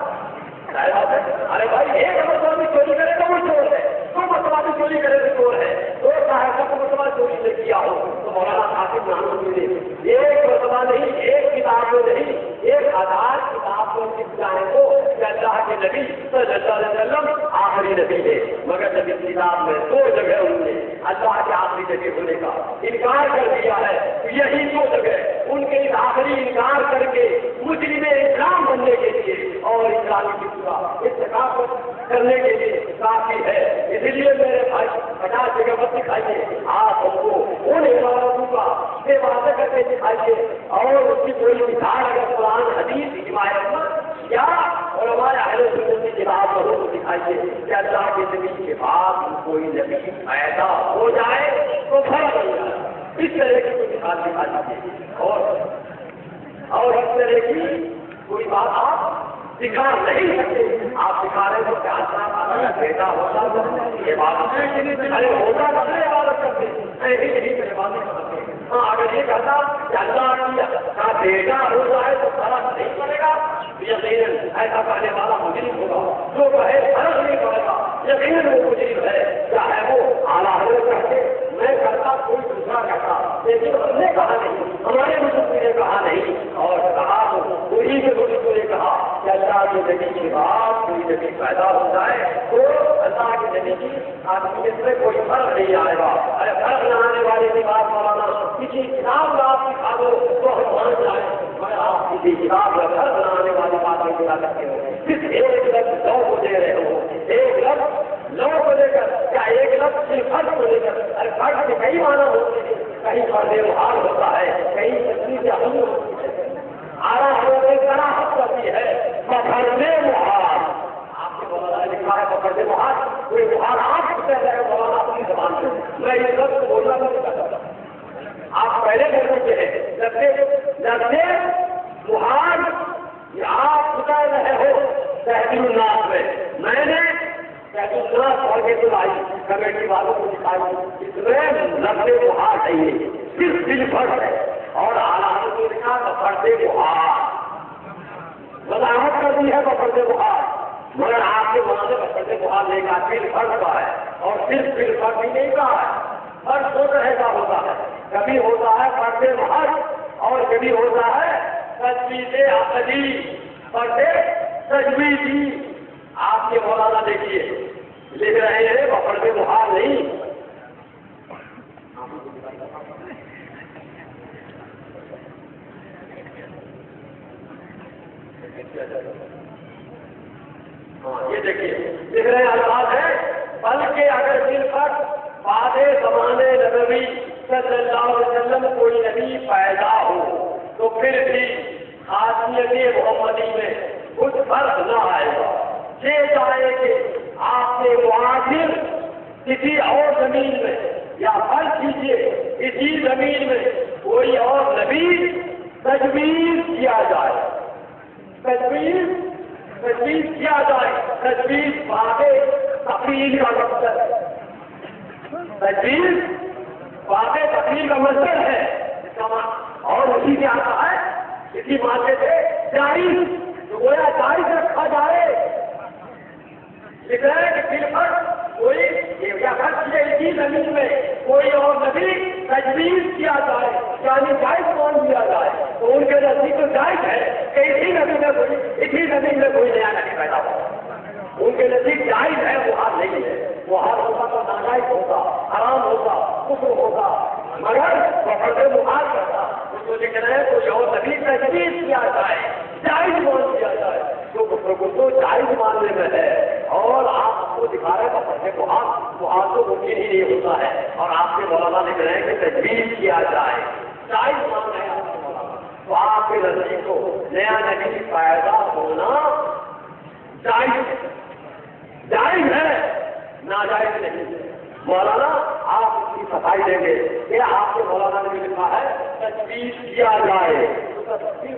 ارے بھائی ایک مرتبہ بھی چوری کرے تو وہ چور ہے, 2 مرتبہ بھی چوری کرے تو چور ہے, 2 چاہے 10 مرتبہ چوری نے کیا ہو تو مولانا حافظ نانوتوی نے ایک مرتبہ نہیں, ایک کتاب میں نہیں, 1000 کتاب کو لکھ جائے تو اللہ کے نبی صلی اللہ علیہ وسلم آخری نبی ہے, مگر جب اس کتاب میں 2 جگہ انہوں نے اللہ کے آخری نبی ہونے کا انکار کر دیا ہے, تو یہی 2 جگہ ان کے اس آخری انکار کر کے مجرم اسلام بننے کے لیے اور اسلامی کی پورا اتقاف کرنے کے لیے کافی ہے. اسی لیے میرے بھائی 50 جگہ مت دکھائیے, آپ ہم کو ان عبادتوں کا بے واضح کر کے دکھائیے اور اس کی کوئی مثال اگر قرآن حدیث حمایت میں یا علماء اہل سنت کی کتاب ہو تو دکھائیے کہ اللہ کے نبی کے بعد کوئی نبی پیدا ہو جائے تو فرق ہو جائے. اس طرح کی کوئی مثال دکھا دیجیے اور اس طرح کی کوئی بات آپ دکھا نہیں سکتے. آپ دکھا رہے تو کیا بیٹا ہوتا یہ بات ارے ہوتا تو عبادت کرتے نہیں کرتے. ہاں اگر یہ کہتا کہ اللہ کا بیٹا ہوتا ہے تو فرق نہیں پڑے گا, یقیناً ایسا کہنے والا مجرم ہوگا. جو کہے فرق نہیں پڑے گا یقیناً وہ مجرم ہے, چاہے وہ اعلیٰ حضرت کہتے میں کرتا کوئی دوسرا کہتا, لیکن ہم نے کہا نہیں, ہمارے بزرگ نے کہا نہیں, اور کہا وہی سے بزرگوں نے کہا کہ اللہ کے نبی کے بعد کوئی نبی پیدا ہو جائے تو اللہ کے نبی کی آدمیت میں کوئی فرق نہیں آئے گا. ارے فرق نہ آنے والے کی بات مولانا کسی کتاب میں آپ دکھا دو تو ہم مان جائیں, مگر آپ کسی کتاب میں فرق نہ آنے والی بات نہیں دکھا سکتے ہو. صرف ایک لفظ 9 کو دے رہے ہو, ایک لفظ 9 کو لے کر یا ایک لفظ صرف فرق کو لے کر. ارے فرق کے کئی معنی ہوتے ہیں, کہیں پردے محال ہوتا ہے, کہیں تکلیف یا ہم ہوتی ہے, آرا ہونے کرا ہوتی ہے پکڑنے محال. آپ کے مولانا لکھا ہے پکڑنے محال, کوئی محال آپ کہہ رہے ہیں مولانا اپنی زبان سے, میں یہ لفظ بولنا نہیں چاہتا. آپ پہلے بول سکتے ہیں جبکہ محال یہ آپ بتا رہے ہو تحریر الناس میں. میں نے تحریر الناس پڑھ کے سنائی, کمیٹی والوں کو دکھائی, اس میں لفظ محال نہیں ہے, صرف دل فرق ہے. اور اعلیٰ حضرت کا پکڑتے محال وضاحت کر دی ہے پکڑتے محال, مگر آپ کے وہاں سے پکڑتے محال نہیں کہا, دل فرق کا ہے. اور صرف دل فرق ہی نہیں کہا ہے, فرق 2 طرح کا ہوتا ہے. کبھی ہوتا ہے پردے محل اور کبھی ہوتا ہے تجویز عقلی, پردے تجویزی. آپ کے مولانا دیکھیے لکھ رہے ہیں پردے محال نہیں. ہاں یہ دیکھیے لکھ رہے الفاظ ہے, بلکہ اگر دل پر بعد زمانے نبوی صلی اللہ علیہ وسلم کوئی نبی پیدا ہو تو پھر بھی خاصیت محمدی میں کچھ فرق نہ آئے گا. یہ چاہے کہ آپ نے معاصر کسی اور زمین میں یا فرض کیجیے اسی زمین میں کوئی اور نبی تجویز کیا جائے, تجویز کیا جائے. تجویز واقع تقریر کا مقصد ہے, تجویز واقع تقریر کا مقصد ہے, اور اسی سے آتا ہے اسی معنی سے جائز, جو گویا جائز رکھا جائے. لکھ رہے ہیں کہ دل پر کوئی یا خرچ اسی زمین میں کوئی اور نبی تجویز کیا جائے, یعنی جائز کون دیا جائے, تو ان کے نزدیک تو جائز ہے کہ اسی زمین میں کوئی نیا نبی پیدا ہو. ان کے نزدیک جائز ہے, وہ حال نہیں ہے. وہ حال ہوتا تو ناجائز ہوتا, حرام ہوتا, کفر ہوتا, مگر بفرض محال کرتا تو لکھ رہے ہیں کوئی اور نبی تجویز کیا جائے، جائز مان دیا جائے، تو تو جائز ماننے میں ہے، اور آپ کو دکھا رہے ہیں بفرض محال تو ممکن ہی نہیں ہوتا ہے، اور آپ کے مولانا لکھ رہے ہیں کہ تجویز کیا جائے، جائز مان رہے ہیں تو آپ کے نزدیک کو نیا نبی پیدا ہونا جائز ہے، ناجائز نہیں۔ مولانا آپ اس کی صفائی دیں گے کہ آپ کے مولانا نے بھی لکھا ہے تجویز کیا جائے،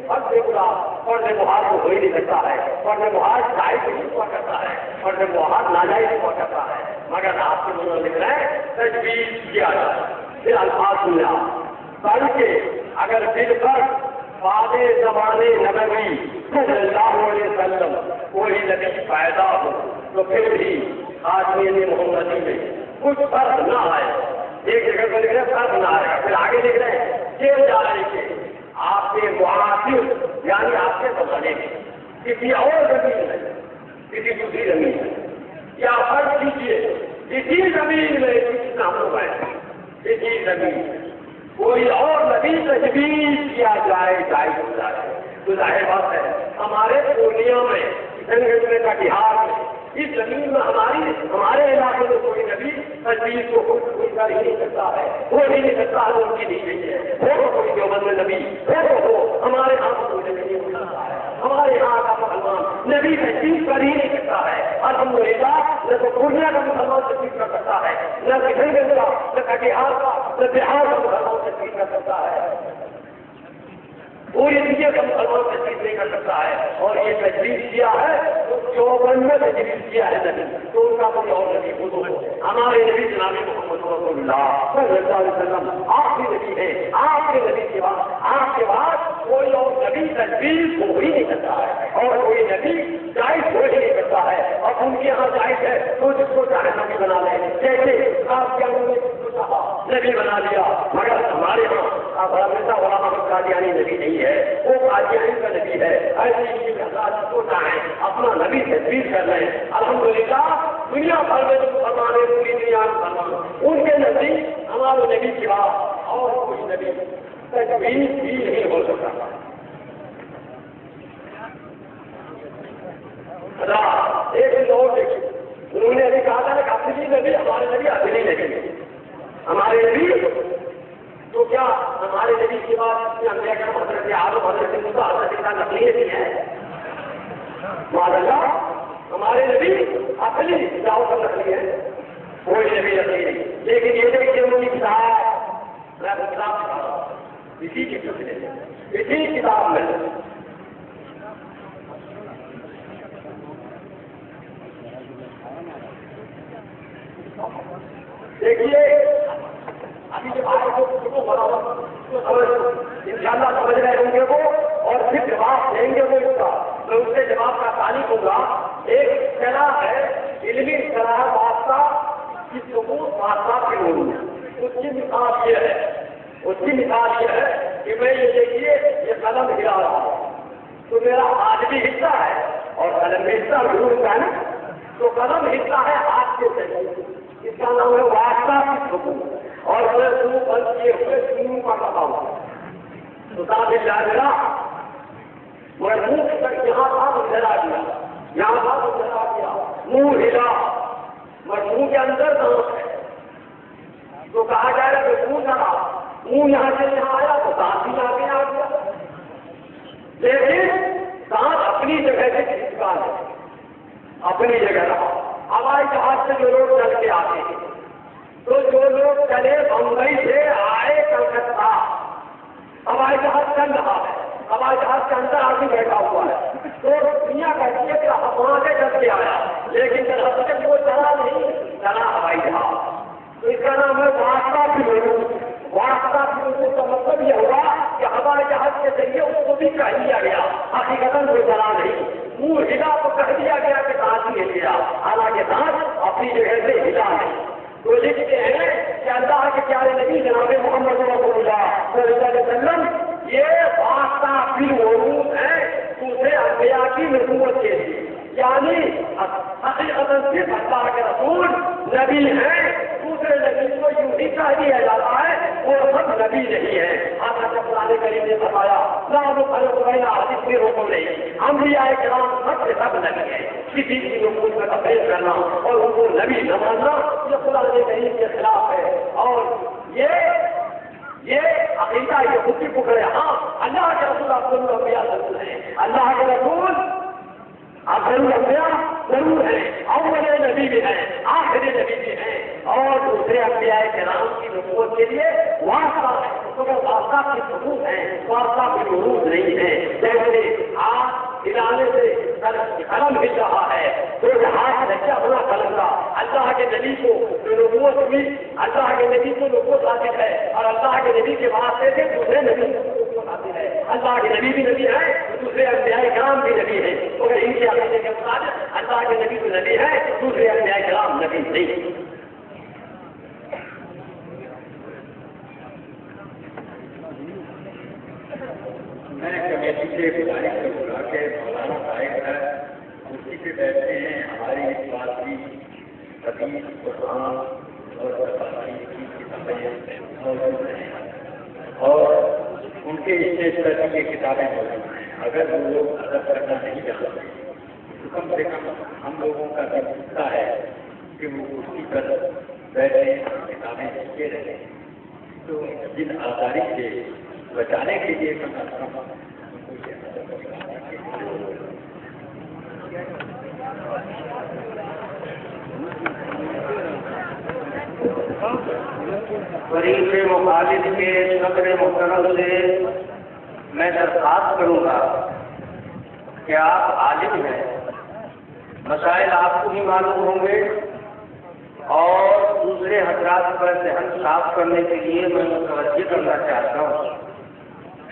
فرض برا فرض محال تو ہو ہی نہیں سکتا ہے، فرض محال جائز نہیں ہوا کرتا ہے، فرض محال ناجائز ہوا کرتا ہے، مگر آپ کے مولانا لکھ رہے ہیں تجویز کیا جائے۔ پھر الفاظ سنیا، بلکہ اگر دل پر بعد زمانے نبوی صلی اللہ علیہ وسلم کوئی نبی پیدا ہو تو پھر بھی آدمی محمدی میں کچھ فرق نہ آئے، ایک جگہ پر لکھ رہے فرق نہ آئے، پھر آگے لکھ رہے ہیں جا رہے کہ آپ کے معاصر یعنی آپ کے زمانے میں کسی اور زمین میں کسی دوسری زمین میں یا فرق کیجیے کسی زمین میں کسی ناموں میں کسی زمین میں کوئی اور نبی تجویز کیا جائے جائز ہو جائے تو ظاہر بات ہے ہمارے پورنیہ میں کشن گنج میں کٹیہار میں اس زمین میں ہمارے علاقے میں کوئی نبی تجویز کو خود کر ہی نہیں سکتا ہے، وہ ہی نہیں سکتا ہے، ان کی نہیں ہے، وہ کوئی دیوبند میں نبی ہو ہمارے یہاں کو کوئی نبی نہیں ہو سکتا ہے، ہمارے یہاں کا مسلمان نبی تجویز کر ہی نہیں سکتا ہے، الحمدللہ نہ تو پورنیہ کا مسلمان تجویز کر سکتا ہے، نہ کشن گنج کا، نہ کٹیہار کا، نہ بہار کا مسلمان تجویز کر سکتا ہے، پوری دنیا کا مسلمان تجویز نہیں کر سکتا ہے، اور یہ تجویز کیا ہے تو دیوبند میں تجویز کیا ہے نبی تو ان کا کوئی اور نبی ہو تو ہمارے نبی جناب محمد رسول اللہ صلی اللہ علیہ وسلم آپ بھی نبی ہیں، آپ کے نبی کے بعد کوئی اور نبی تجویز ہو ہی نہیں کرتا ہے، اور کوئی نبی جائز ہو ہی نہیں کرتا ہے، اور ان کے یہاں جائز ہے تو جس کو چاہے نبی بنا لیں، جیسے آپ کے نبی بنا لیا، مگر ہمارے یہاں غلام احمد قادیانی نبی نہیں ہے، وہ قادیانی کا نبی ہے، ایسے کو چاہیں اپنا نبی تجویز کر لیں، الحمدللہ دنیا بھر میں جو مسلمان ہے پوری دنیا میں مسلمان ان کے نزدیک ہمارے نبی کے بعد اور کوئی نبی تجویز بھی نہیں ہو سکتا۔ ایک دن اور دیکھیے انہوں نے ابھی کہا تھا کہ اصلی نبی ہمارے نبی اصلی نبی ہمارے نبی تو کیا ہمارے نبی کے بعد حضرت عالم حضرت موسیٰ حضرت عیسیٰ نقلی نبی ہے؟ معاذ اللہ ہمارے نبی اصلی جاؤ کا نقلی ہے، کوئی نبی نقلی نہیں، لیکن یہ دیکھیے انہوں نے کتاب اسی کی اسی کتاب میں دیکھیے ابھی جب آئے انشاءاللہ سمجھ رہے ہوں گے وہ، اور پھر جواب دیں گے وہ اس کا، میں اس سے جواب کا تعلیم ہوں گا۔ ایک اصطلاح ہے علمی اصطلاح واسطہ کی ثبوت واسطہ کی ہوئی، اس کی مثال یہ ہے کہ میں یہ دیکھیے یہ قلم ہلا رہا ہوں تو میرا ہاتھ بھی حصہ ہے اور قلم میں حصہ ضرور ہوتا ہے نا، تو قلم حصہ ہے ہاتھ کے ذریعے، اس کا نام ہے واسطہ کی ثبوت، اور میں منہ بند کیے ہوئے سنوں کا کہا ہوں تو صاحب جانا میں منہ تک یہاں تھا جلا دیا، یہاں تھا تو جلا دیا، منہ ہلا، میں منہ کے اندر دانت ہے تو کہا جائے گا کہ منہ چلا، منہ یہاں سے یہاں آیا تو دانت بھی آگے آ گیا، لیکن دانت اپنی جگہ سے کسی کا ہے، اپنی جگہ رہا۔ ہوائی جہاز سے جو لوگ چل کے آتے ہیں تو جو لوگ چلے بمبئی سے آئے کلکتہ، ہوائی جہاز چل رہا ہے، ہوائی جہاز کے اندر آدمی بیٹھا ہوا ہے تو دنیا کہتی ہے کہ وہاں سے چل کے آیا، لیکن جب وہ چلا نہیں، چلا ہوائی جہاز، تو اس کا نام ہے واسطہ کی ضرورت۔ واسطہ کی ضرورت کا مطلب یہ ہوا کہ ہوائی جہاز کے ذریعے اس کو بھی کہہ دیا گیا، حقیقتاً وہ چلا نہیں، منہ ہلا تو کہہ دیا گیا کہ دانت ہی ہل گیا، حالانکہ دانت اپنی جگہ سے ہلا نہیں۔ تو لکھتے ہیں کہ اللہ کے پیارے نبی جناب محمد رسول اللہ صلی اللہ علیہ وسلم یہ واسطہ کی ضرورت ہے دوسرے انبیاء کی نبوت کے لیے، یعنی حقیقتاً صرف اللہ کے رسول نبی ہیں، دوسرے نبی کو یوں ہی کہہ دیا جاتا ہے وہ سب نبی نہیں ہے. آقا قرآن کریم نے فرمایا لا نفرق بین احد من رسلہ، انبیاء کرام سب کے سب نبی ہیں. کسی کی نبوت کا تفریح کرنا اور ان کو نبی نہ ماننا یہ قرآن کریم کے خلاف ہے. اور یہ عقیدہ یہ خود کی پکڑے. ہاں اللہ کے رسول افضل الانبیاء ضرور ہے، اللہ کے رسول افضل الانبیاء ضرور ہے، اول نبی بھی ہے، آخری نبی بھی ہے، اور دوسرے انبیاء کرام کی نبوت کے لیے واسطہ ہے، مگر واسطہ کی ثبوت ہے، واسطہ کی ضرورت نہیں ہے. جیسے آپ ہلانے سے قلم ہل رہا ہے تو ہاتھ نے کیا بنا قلم کا. اللہ کے نبی کو جو نبوت ہوئی، اللہ کے نبی کو نبوت حاصل ہے، اور اللہ کے نبی کے واسطے سے دوسرے نبی کو نبوت حاصل ہے. اللہ کے نبی بھی نبی ہے، دوسرے انبیاء کرام بھی نبی ہے، مگر ان کے عقیدے کے مطابق اللہ کے نبی تو نبی ہے، دوسرے انبیاء کرام نبی نہیں. میں کمیٹی سے گزارش کروں گا کہ مولانا صاحب ہے کرسی پہ بیٹھتے ہیں، ہماری اس بات کی حدیث قرآن اور تفاسیر کی کتابیں موجود ہیں اور ان کے اسٹیج پر بھی یہ کتابیں موجود ہیں. اگر وہ لوگ ادب کرنا نہیں جانتے تو کم سے کم ہم لوگوں کا بھی حصہ ہے کہ وہ کرسی پر بیٹھے کتابیں لکھتے رہیں. تو جن آزاری سے بچانے کے لیے کم از کم فریق مخالف کے صدر محترم سے میں درخواست کروں گا کہ آپ عالم ہیں، مسائل آپ کو بھی معلوم ہوں گے، اور دوسرے حضرات پر ذہن صاف کرنے کے لیے میں متوجہ کرنا چاہتا ہوں.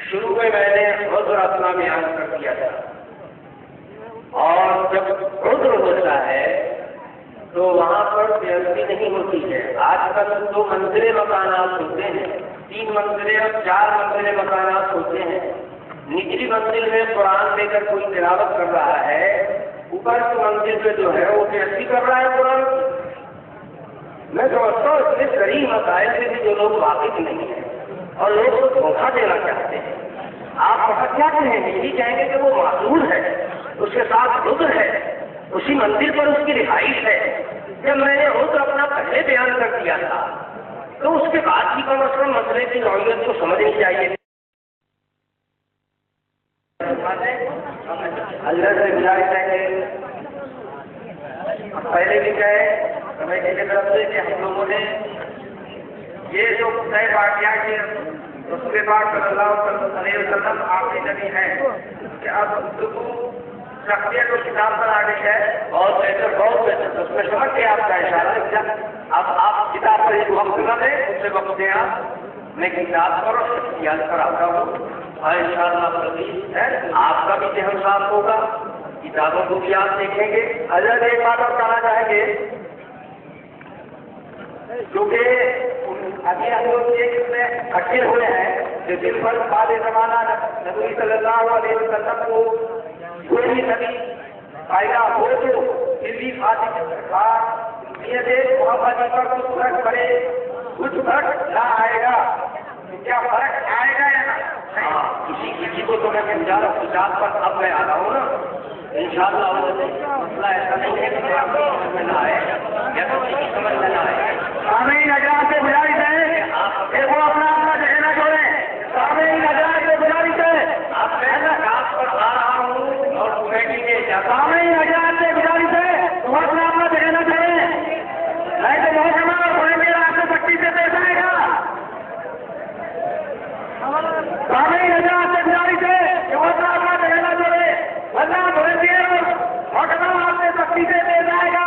شروع میں نے عذر اپنا بیان کر دیا تھا، اور جب عذر ہوتا ہے تو وہاں پر بےعدبی نہیں ہوتی ہے. آج کل 2 منزلے مکانات ہوتے ہیں، 3 منزلے اور 4 منزلے مکانات ہوتے ہیں. نچلی منزل میں قرآن لے کر کوئی تلاوت کر رہا ہے، اوپر کی منزل پہ جو ہے وہ بےعدبی کر رہا ہے قرآن کی. میں سمجھتا ہوں اتنے قریب مسائل سے بھی جو لوگ واقف نہیں ہیں اور لوگ کو دھوکہ دینا چاہتے ہیں. آپ وقت کیا کہیں گے؟ یہی کہیں گے کہ وہ معذور ہے، اس کے ساتھ عذر ہے، اسی منزل پر اس کی رہائش ہے. جب میں نے عذر اپنا پہلے بیان کر دیا تھا تو اس کے بعد بھی کم از کم مسئلے کی نوعیت کو سمجھنی چاہیے. اللہ سے گزارش ہے کہ پہلے بھی گئے کمیٹی کی طرف سے کہ ہم لوگوں نے یہ جو طے واقعہ کہ رسول پاک صلی اللہ علیہ وسلم آخری نبی ہیں کہ اب شخصیت و کتاب پر آ گئی ہے، اور بہتر بہت بہتر اس میں سمجھ کے آپ کا اشارہ. اب آپ کتاب پر ایک وقت نہ دیں، اس سے وقت دیں آپ. میں کتاب پر اور شخصیات پر آتا ہوں اور انشاءاللہ آپ کا بھی ذہن صاف ہوگا، کتابوں کو بھی آپ دیکھیں گے. حضرت ایک بات اور کہنا چاہیں گے، کیونکہ ابھی ہم لوگ ایک میں اکٹھے ہوئے ہیں کہ دن بھر بعد زمانہ نبی صلی اللہ علیہ وسلم کو کوئی نبی پیدا ہو تو دلی فاطمہ کی سرکار یہ دیکھ محمد پر کچھ فرق پڑے، کچھ فرق نہ آئے گا. کیا فرق آئے گا یا نہ؟ کسی کو تو میں سمجھا رہا ہوں پر اب میں آ رہا ہوں نا. انشاءاللہ مسئلہ ایسا نہیں ہے کہ آپ کو سمجھ میں نہ آئے یا تو کسی سمجھ میں نہ آئے. سامعین حضرات سے گزارش ہے کہ وہ اپنا ذہن نہ چھوڑیں. سامعین حضرات سے گزارش ہے، آپ پہلا کام پر آ رہا ہوں اور کمیٹی کے سامعین حضرات سے گزارش ہے وہ اپنا ذہن نہ چھوڑیں، نہیں تو محکمہ اور بولیں آپ کو سختی سے پیش آئے گا. سامعین حضرات سے گزارش ہے کہ وہ اپنا ذہن نہ چھوڑیں، ورنہ بولیں اور محکمہ آپ سے سختی سے پیش آئے گا.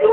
2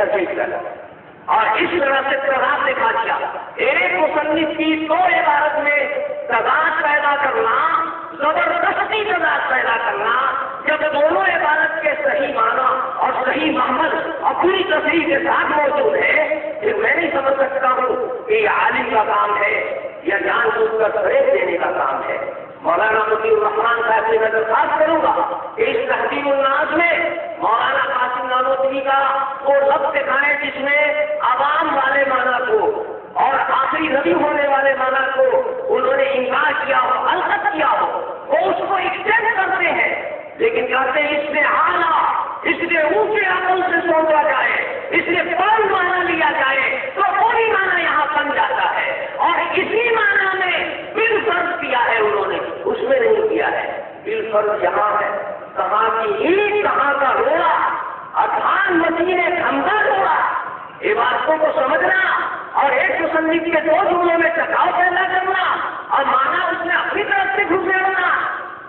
گھسیٹ کر اور اس طرح سے تضاد دکھا دیا. ایک مصنف کی دو عبارت میں تضاد پیدا کرنا، زبردستی تضاد پیدا کرنا، جب دونوں عبارت کے صحیح معنی اور صحیح محمل اور پوری تصریح کے ساتھ موجود ہے، پھر میں نہیں سمجھ سکتا ہوں کہ یہ عالم کا کام ہے یا جان بوجھ کر فریب دینے کا کام ہے. مولانا مطیع الرحمان صاحب سے میں درخواست کروں گا کہ اس تہذیب الناس میں مولانا قاسم نانوتوی کا وہ لفظ دکھائیں جس میں عوام والے معنی کو اور آخری نبی ہونے والے معنی کو انہوں نے انکار کیا ہو، الغت کیا ہو. وہ اس کو ایکسٹینڈ کرتے ہیں لیکن کہتے ہیں اس سے اعلیٰ، اس لیے اونچے عمل سے سوچا جائے، اس لیے بڑا معنی لیا جائے تو وہی معنی یہاں بن جاتا ہے. اور اسی معنی میں بالفرض کیا ہے انہوں نے، اس میں نہیں کیا ہے. بالفرض یہاں ہے، کہاں کی ہی کہاں کا روڑا، ادھان مسیح نے دھمکا روڑا. یہ باتوں کو سمجھنا اور ایک مصنف کے دو جملوں میں ٹکراؤ پیدا کرنا اور معنی اس نے اپنی طرف سے گھسیڑنا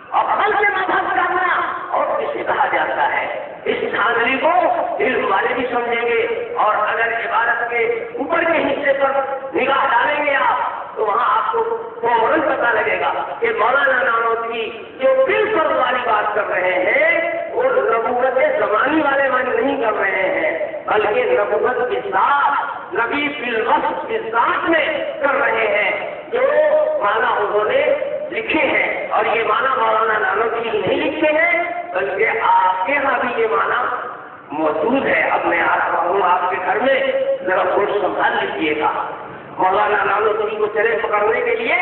اور عمل سے مبحث کرنا، اور کسے کہا جاتا ہے. اس دھاندلی کو علم والے بھی سمجھیں گے، اور اگر عبارت کے اوپر کے حصے پر نگاہ ڈالیں گے آپ تو وہاں آپ کو فوراً پتہ لگے گا کہ مولانا نانوتوی جو بالفرض والی بات کر رہے ہیں وہ نبوت زمانی والے معنی نہیں کر رہے ہیں، بلکہ نبوت کے ساتھ نبی بالوصف کے ساتھ میں کر رہے ہیں جو معنی انہوں نے لکھے ہیں. اور یہ معنی مولانا نانوتوی نہیں لکھے ہیں بلکہ آپ کے یہاں بھی یہ معنی موجود ہے. اب میں آ رہا ہوں آپ کے گھر میں، ذرا سوچ سنبھال لیجیے گا. مولانا نانوتوی کو چرے پکڑنے کے لیے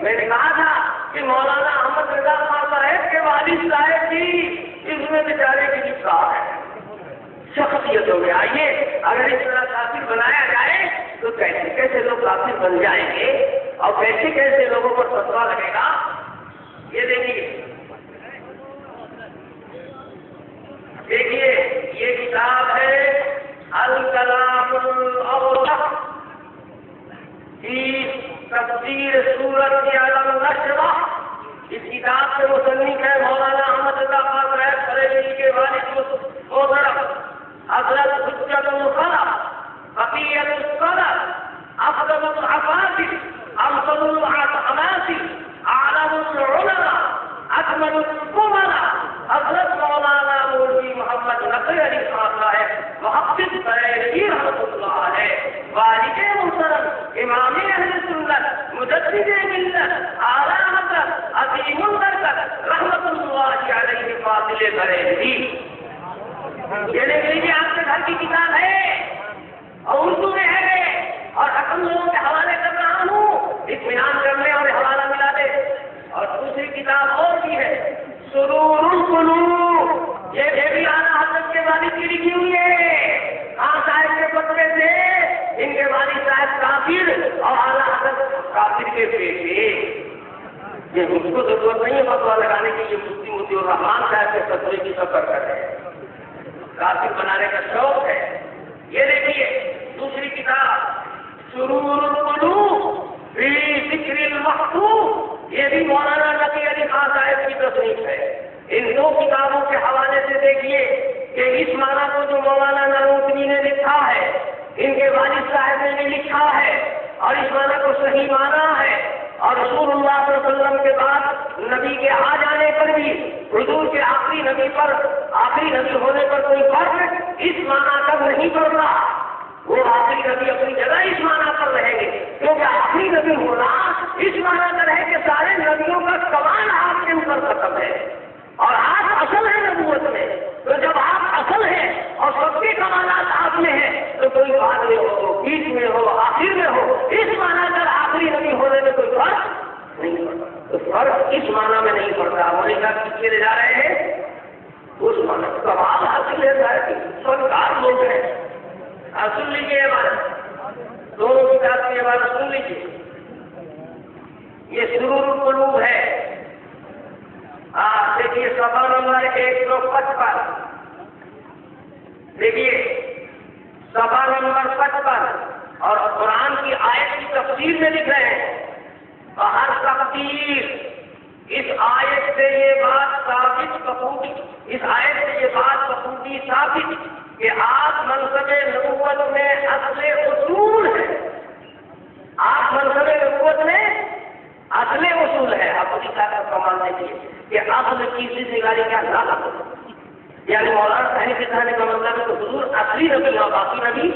میں نے کہا تھا کہ مولانا احمد رضا خان صاحب کے والد صاحب کی اس میں بیچارے کی لکھا ہے شخصیتوں میں. آئیے اگر اس طرح کافر بنایا جائے تو کیسے کیسے لوگ کافر بن جائیں گے اور کیسے کیسے لوگوں پر فتوا لگے گا. یہ دیکھیے یہ کتاب ہے الکلام الاوسط فی تفسیر سورۃ النشرہ. اس کتاب کے مصنف ہے مولانا احمد رضا خان صاحب بریلوی کے والد محترم حضرت حجت الخلق بقیۃ الصدر افضل الافاضل افضل الاماثل اعلم العلماء اکمل الامراء حضرت مولانا مولوی محمد نقی علی خان صاحب محقق بریلوی رحمۃ اللہ علیہ، والد محترم امام اہل سنت مجدد ملت اعلیٰ حضرت عظیم البرکت رحمۃ اللہ علیہ فاضل بریلوی. یہ دیکھ لیجیے آپ کے گھر کی کتاب ہے اور اردو میں ہے اور حکم لوگوں کے حوالے کر رہا ہوں، اطمینان کرنے اور حوالہ ملا دے. اور دوسری کتاب اور بھی ہے سرور القلوب، یہ بھی اعلیٰ حضرت کے والد کی لکھی ہوئی ہے. خان صاحب کے فتوے سے ان کے والد صاحب کافر اور اعلیٰ حضرت کافر کے بیٹے. یہ مجھ کو ضرورت نہیں ہے فتوا لگانے کی، یہ مفتی مطیع الرحمان صاحب کے فتوے کی سفر کر رہے ہیں، کافر بنانے کا شوق ہے. یہ دیکھیے دوسری کتاب سرور القلوب فی ذکر المحبوب، یہ بھی مولانا نقی علی خان صاحب کی تصنیف ہے. ان دو کتابوں کے حوالے سے دیکھیے کہ اس معنی کو جو مولانا نانوتوی نے لکھا ہے ان کے والد صاحب نے بھی لکھا ہے اور اس معنی کو صحیح مانا ہے. اور رسول اللہ صلی اللہ علیہ وسلم کے بعد نبی کے آ جانے پر بھی حضور کے آخری نبی پر، آخری نبی ہونے پر کوئی فرق اس معنی تک نہیں پڑتا. وہ آخری نبی اپنی جگہ اس معنی پر رہیں گے، کیونکہ آخری نبی ہونا اس معنی پر ہے کہ سارے نبیوں کا کمال آپ کے اوپر ختم ہے اور آپ اصل ہیں نبوت میں. تو جب آپ اصل ہیں اور سب کے کمالات آپ میں ہیں تو کوئی بعد میں ہو، بیچ میں ہو، آخر میں ہو، اس معنی پر آخری نبی ہونے میں کوئی فرق نہیں پڑتا. تو فرق اس معنی میں نہیں پڑتا. امریکہ پیچھے لے جا رہے ہیں اس معنی کمال حاصل ہے کہ سرکار لوگ ہیں. سن لیجیے عبارت، دونوں کتاب کی عبارت سن لیجیے. یہ سرور القلوب ہے. دیکھیے صفحہ نمبر 155، دیکھیے صفحہ نمبر 55 اور قرآن کی آیت کی تفسیر میں لکھ رہے ہیں ہر تقدیر اس آیت سے یہ بات ثابت بخوبی، اس آیت سے یہ بات بخوبی ثابت کہ آپ منصب نبوت میں اصل اصول ہے. آپ منصب نبوت میں اصل اصول ہے. آپ کی طاقت کا ماننے کی کہ اصل کی ذمہ کیا نہ کرو. یعنی مولانا صاحب کے کہنے کا مطلب ہے کہ حضور اصلی نبی اور باقی نبی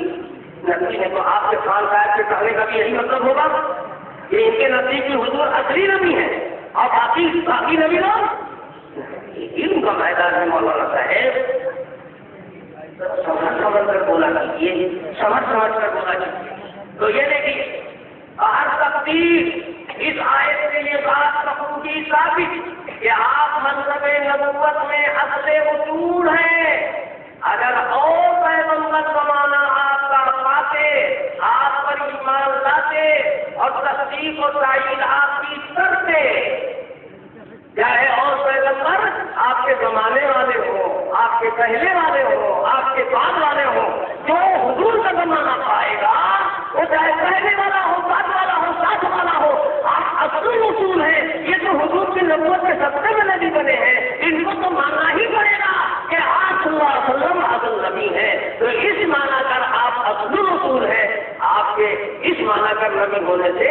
نبی ہے. تو آپ کے خان صاحب کے کہنے کا بھی یہی مطلب ہوگا کہ ان کے نزدیک حضور اصلی نبی ہے اور باقی نبی لوگ علم کا میدان ہے. مولانا صاحب سمجھ کر بولا کیجیے, سمجھ کر بولا کیجیے. تو یہ دیکھیے ہر تقدیر اس آیت سے یہ بات مخصوصی ثابت کہ آپ منصب نبوت میں اصل اصول ہیں. اگر اور پیغمبر زمانہ آپ کا پاتے, آپ پر ایمان لاتے اور تصدیق و تائید آپ کی کرتے, چاہے اور پیغمبر آپ کے زمانے والے ہوں, آپ کے پہلے والے ہوں, آپ کے بعد والے ہوں, جو حضور کا زمانہ پائے گا وہ چاہے پہلے والا ہو, بعد والا ہو, ساتھ والا ہو, آپ اصل اصول ہیں. یہ تو حضور کی نبوت کے سب سے نبی بنے ہیں, ان کو تو ماننا ہی پڑے گا کہ آپ صلی اللہ علیہ وسلم اصل نبی ہیں. تو اس مانا کر آپ اصل اصول ہیں. آپ کے اس مانا کر نبی ہونے سے,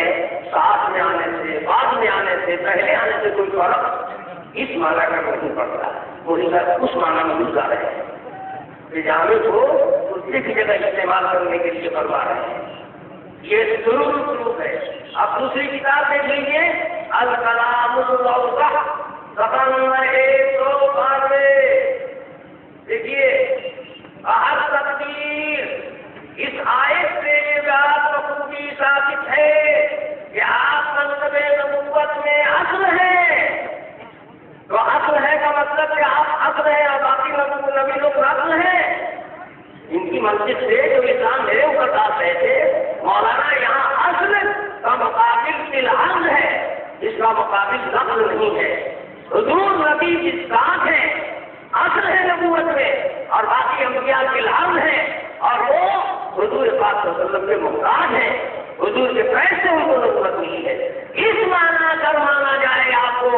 ساتھ میں آنے سے, بعد میں آنے سے, پہلے آنے سے کوئی فرق اس مانا کر نہیں پڑتا. وہی بات اس مانا میں گزار رہے ہیں کہ جامع کو کرتے کی جگہ استعمال کرنے کے لیے کروا رہے ہیں. یہ ضرور ہے. اب دوسری کتاب دیکھ لیجیے, الکلام الوضح سفر 192. دیکھیے ہر تقدیر اس آیت سے یہ بات بخوبی ثابت ہے کہ آپ منصب نبوت میں اصل ہیں. تو اصل ہے کا مطلب کہ آپ اصل ہیں اور باقی نبی لوگ اصل ہیں. ان کی مسجد سے جو اسلام میرے اوپر ڈال رہے تھے, مولانا یہاں اصل کا مقابل فی الحال ہے, اس کا مقابل نقل نہیں ہے. حضور نبی کی ذات ہے, اصل ہے نبوت میں, اور باقی انبیاء فی الحال ہیں, اور وہ حضور پاک صلی اللہ علیہ وسلم کے محتاج ہیں. حضور کے پیسے ان کو نبوت ملی ہے. اس معنی کر مانا جائے آپ کو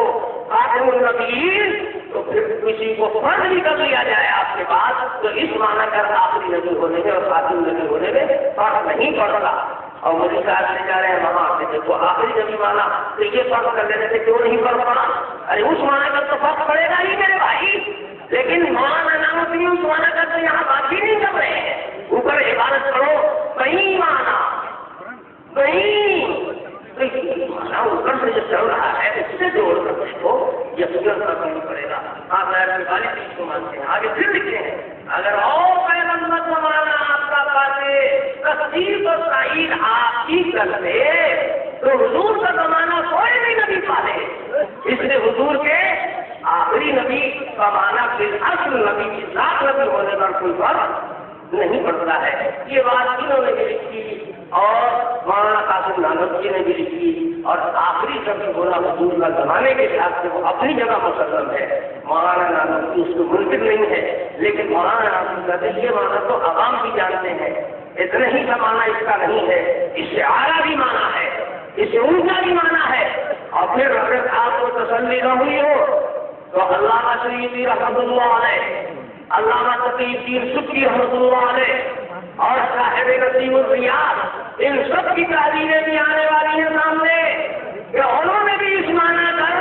خاتم النبیین, تو پھر کسی کو فرض بھی کر لیا جائے آپ کے پاس, تو اس معنی کر آخری نبی ہونے میں اور خاتم نبی ہونے میں فرق نہیں پڑتا. اور مجھے صاحب لے جا رہے ہیں وہاں سے دیکھو آخری نبی مانا, تو یہ فرق کر لینے سے کیوں نہیں فرق پڑا؟ ارے اس معنی کر تو فرق پڑے گا ہی میرے بھائی, لیکن مولانا نام اپنی اس معنی کر تو یہاں بات ہی نہیں کر رہے ہیں. اوپر عبادت کرو کہیں مانا کہیں مانا اوپر سے جو چل رہا ہے اس سے جوڑ کر دیکھو, یقیناً فرق نہیں پڑے گا. آپ والے چیز کو مانتے ہیں. آگے پھر لکھتے ہیں اگر اور پیغمبر زمانہ آپ کا پاتے, تصدیق اور تائید آپ کی کرتے, تو حضور کا زمانہ کوئی بھی نبی پالے. اس لیے حضور کے آخری نبی کا معنی پھر اصل نبی کی ذات نبی ہونے پر کوئی فرق نہیں پڑتا ہے. یہ بات انہوں نے بھی لکھی اور مولانا قاسم نانوتوی نے بھی لکھی, اور آخری نبی ہونا حضور کا زمانے کے لحاظ سے وہ اپنی جگہ مسلم ہے. مولانا نانوتوی اس کو منکر نہیں ہے, لیکن مولانا نانوتوی کہتے ہیں یہ معنی تو عوام بھی جانتے ہیں, اتنا ہی کا معنی اس کا نہیں ہے, اس سے اعلیٰ بھی معنی ہے, اس سے اونچا بھی معنی ہے. اور پھر اگر آپ کو تسلی نہ ہوئی ہو تو علامہ سیوطی رحمۃ اللہ علیہ, علامہ تقی الدین سبکی رحمۃ اللہ علیہ, اور صاحب نسیم الریاض, ان سب کی تعلیمیں بھی آنے والی ہیں سامنے کہ انہوں نے بھی اس معنی کر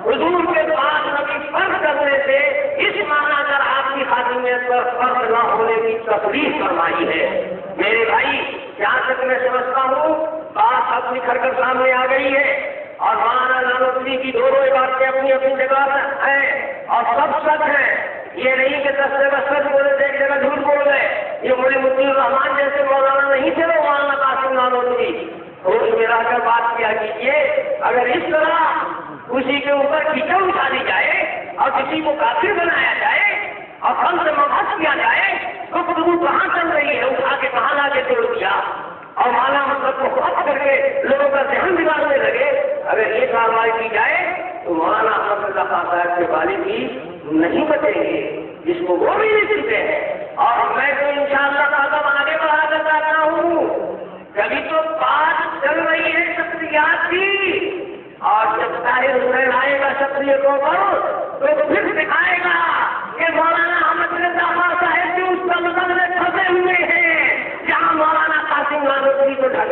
حضور کے بعد نبی فرض کرنے سے اس معنی کر آپ کی خاتمیت پر فرض نہ ہونے کی تصریح فرمائی ہے. میرے بھائی جہاں تک میں سمجھتا ہوں بات اب نکھر کر سامنے آ گئی ہے, اور مولانا نانوتوی کی دونوں باتیں اپنی اپنی جگہ ہیں اور سب سچ ہیں. یہ نہیں کہ 10 جگہ سچ بولے تھے, ایک جگہ جھوٹ بول گئے. یہ مولوی مفتی الرحمان جیسے مولانا نہیں تھے وہ مولانا قاسم نانوتوی. ہوش میں رہ کر بات کیا کیجیے. اگر اس طرح کسی کے اوپر کیچڑ اٹھالی جائے اور کسی کو کافر بنایا جائے اور ہم سے مبحث کیا جائے تو گفتگو کہاں چل رہی ہے, اٹھا کے کہاں لا کے توڑ دیا اور مانا مطلب کو خط کر کے لوگوں کا ذہن بگاڑنے لگے. اگر یہ کاروائی کی جائے تو مولانا احمد اللہ خان صاحب کے والد بھی نہیں بچیں گے, جس کو وہ بھی نہیں سنتے ہیں. اور میں تو انشاءاللہ قدم آگے بڑھا کر جاتا ہوں. کبھی تو بات چل رہی ہے شخصیات کی, اور جب طاہر حسین آئے گا شخصیتوں پر تو پھر دکھائے گا کہ مولانا احمد رضا خان صاحب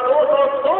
202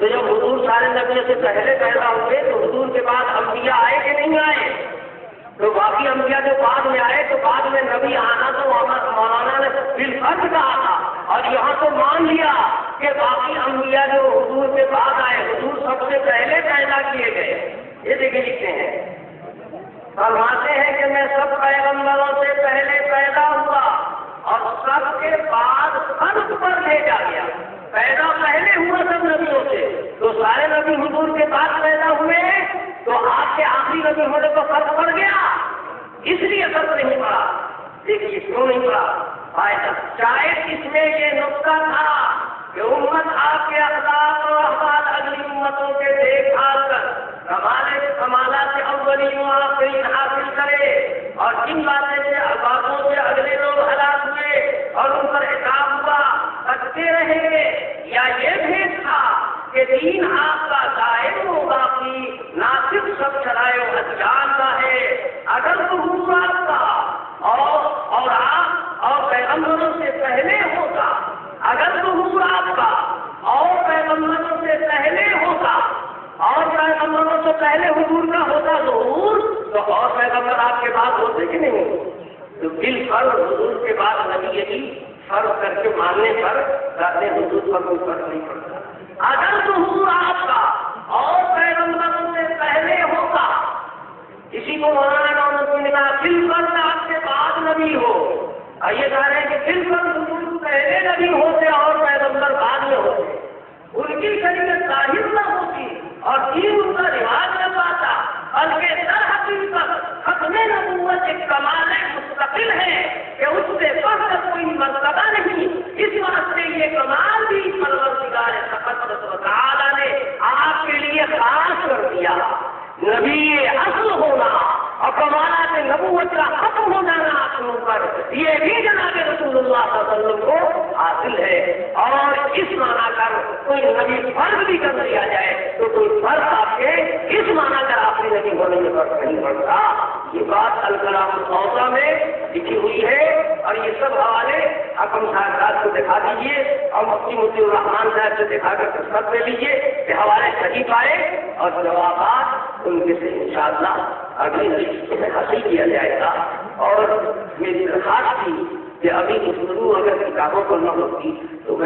تو جب حضور سارے نبیوں سے پہلے پیدا ہوئے تو حضور کے بعد انبیاء آئے کہ نہیں آئے؟ تو باقی انبیاء جو بعد میں آئے تو بعد میں نبی آنا تو مولانا نے بالفرض کہا تھا، اور یہاں تو مان لیا کہ باقی انبیاء جو حضور کے بعد آئے حضور سب سے پہلے پیدا کیے گئے۔ یہ دیکھیں لکھتے ہیں، فرماتے ہیں کہ میں سب پیغمبروں سے پہلے پیدا ہوا اور سب کے بعد خلق پر بھیجا گیا۔ پیدا پہلے ہوا سب نبیوں سے، تو سارے نبی حضور کے بعد پیدا ہوئے تو آپ کے آخری نبی ہونے کو فرق پڑ گیا، اس لیے فرق نہیں پڑا۔ دیکھیے کیوں نہیں پڑا؟ فائدہ شاید اس میں یہ نقطہ تھا کہ امت آپ کے اخلاق اور احوال اگلی امتوں کے دیکھ بھال کر کمالات اولین و آخرین حاصل کرے، اور جن باتوں سے اگلے لوگ ہلاک ہوئے اور ان پر عقاب ہوا بچتے رہے، یا یہ بھیج تھا کہ دین آپ کا دائم و باقی ناصب سب چلائے و ادیان کا ہے۔ اگر تو حضور آپ کا اور آپ اور پیغمبروں سے پہلے ہوتا، اگر تو حضور آپ کا اور پیغمبروں سے پہلے ہوتا، اور پیغمبروں سے پہلے حضور کا ہوتا ظہور، تو اور پیغمبر آپ کے بعد ہوتے کہ نہیں؟ تو بالفرض حضور کے بعد نبی یہی فرض کر کے ماننے پر کہتے ہیں حضور پر کوئی فرق نہیں پڑتا۔ اگر تو حضور آپ کا اور پیغمبروں سے پہلے ہوتا، اسی کو مولانا نعمت ملا بالفرض آپ کے بعد نبی ہو، یہ کہہ رہے ہیں کہ بالفرض حضور پہلے نبی ہوتے اور پیغمبر بعد میں ہوتے، ان کی شریعت ظاہر نہ ہوتی اور دین ان کا رواج نہ پاتا، بلکہ در حقیقت ختم نبوت ایک کمال مستقل ہے کہ اس سے بڑھ کر کوئی مرتبہ نہیں۔ اس واسطے یہ کمال بھی پروردگار تقدس و تعالی نے آپ کے لیے خاص کر دیا۔ نبی اصل ہونا اور کمالات نبوت کا ختم ہو جانا آسموں پر، یہ بھی جناب رسول اللہ صلی اللہ علیہ وسلم کو حاصل ہے۔ اور اس معنی کر کوئی نبی فرض بھی کر دیا جائے تو کوئی فرق آپ کے اس معنی کر آخری نبی ہونے میں فرق نہیں پڑتا۔ یہ بات الکلام الصوصہ میں لکھی ہوئی ہے، اور یہ سب حوالے حکم صاحب کو دکھا دیجیے اور مفتی مطیع الرحمان صاحب سے دکھا کر قسمت لے لیجیے کہ حوالے صحیح پائے اور جوابات ان کے سے انشاءاللہ اگلی نشست میں حاصل کیا جائے گا۔ اور میری درخواست تھی کہ ابھی گفتگو اگر کتابوں پر نہ ہوتی تو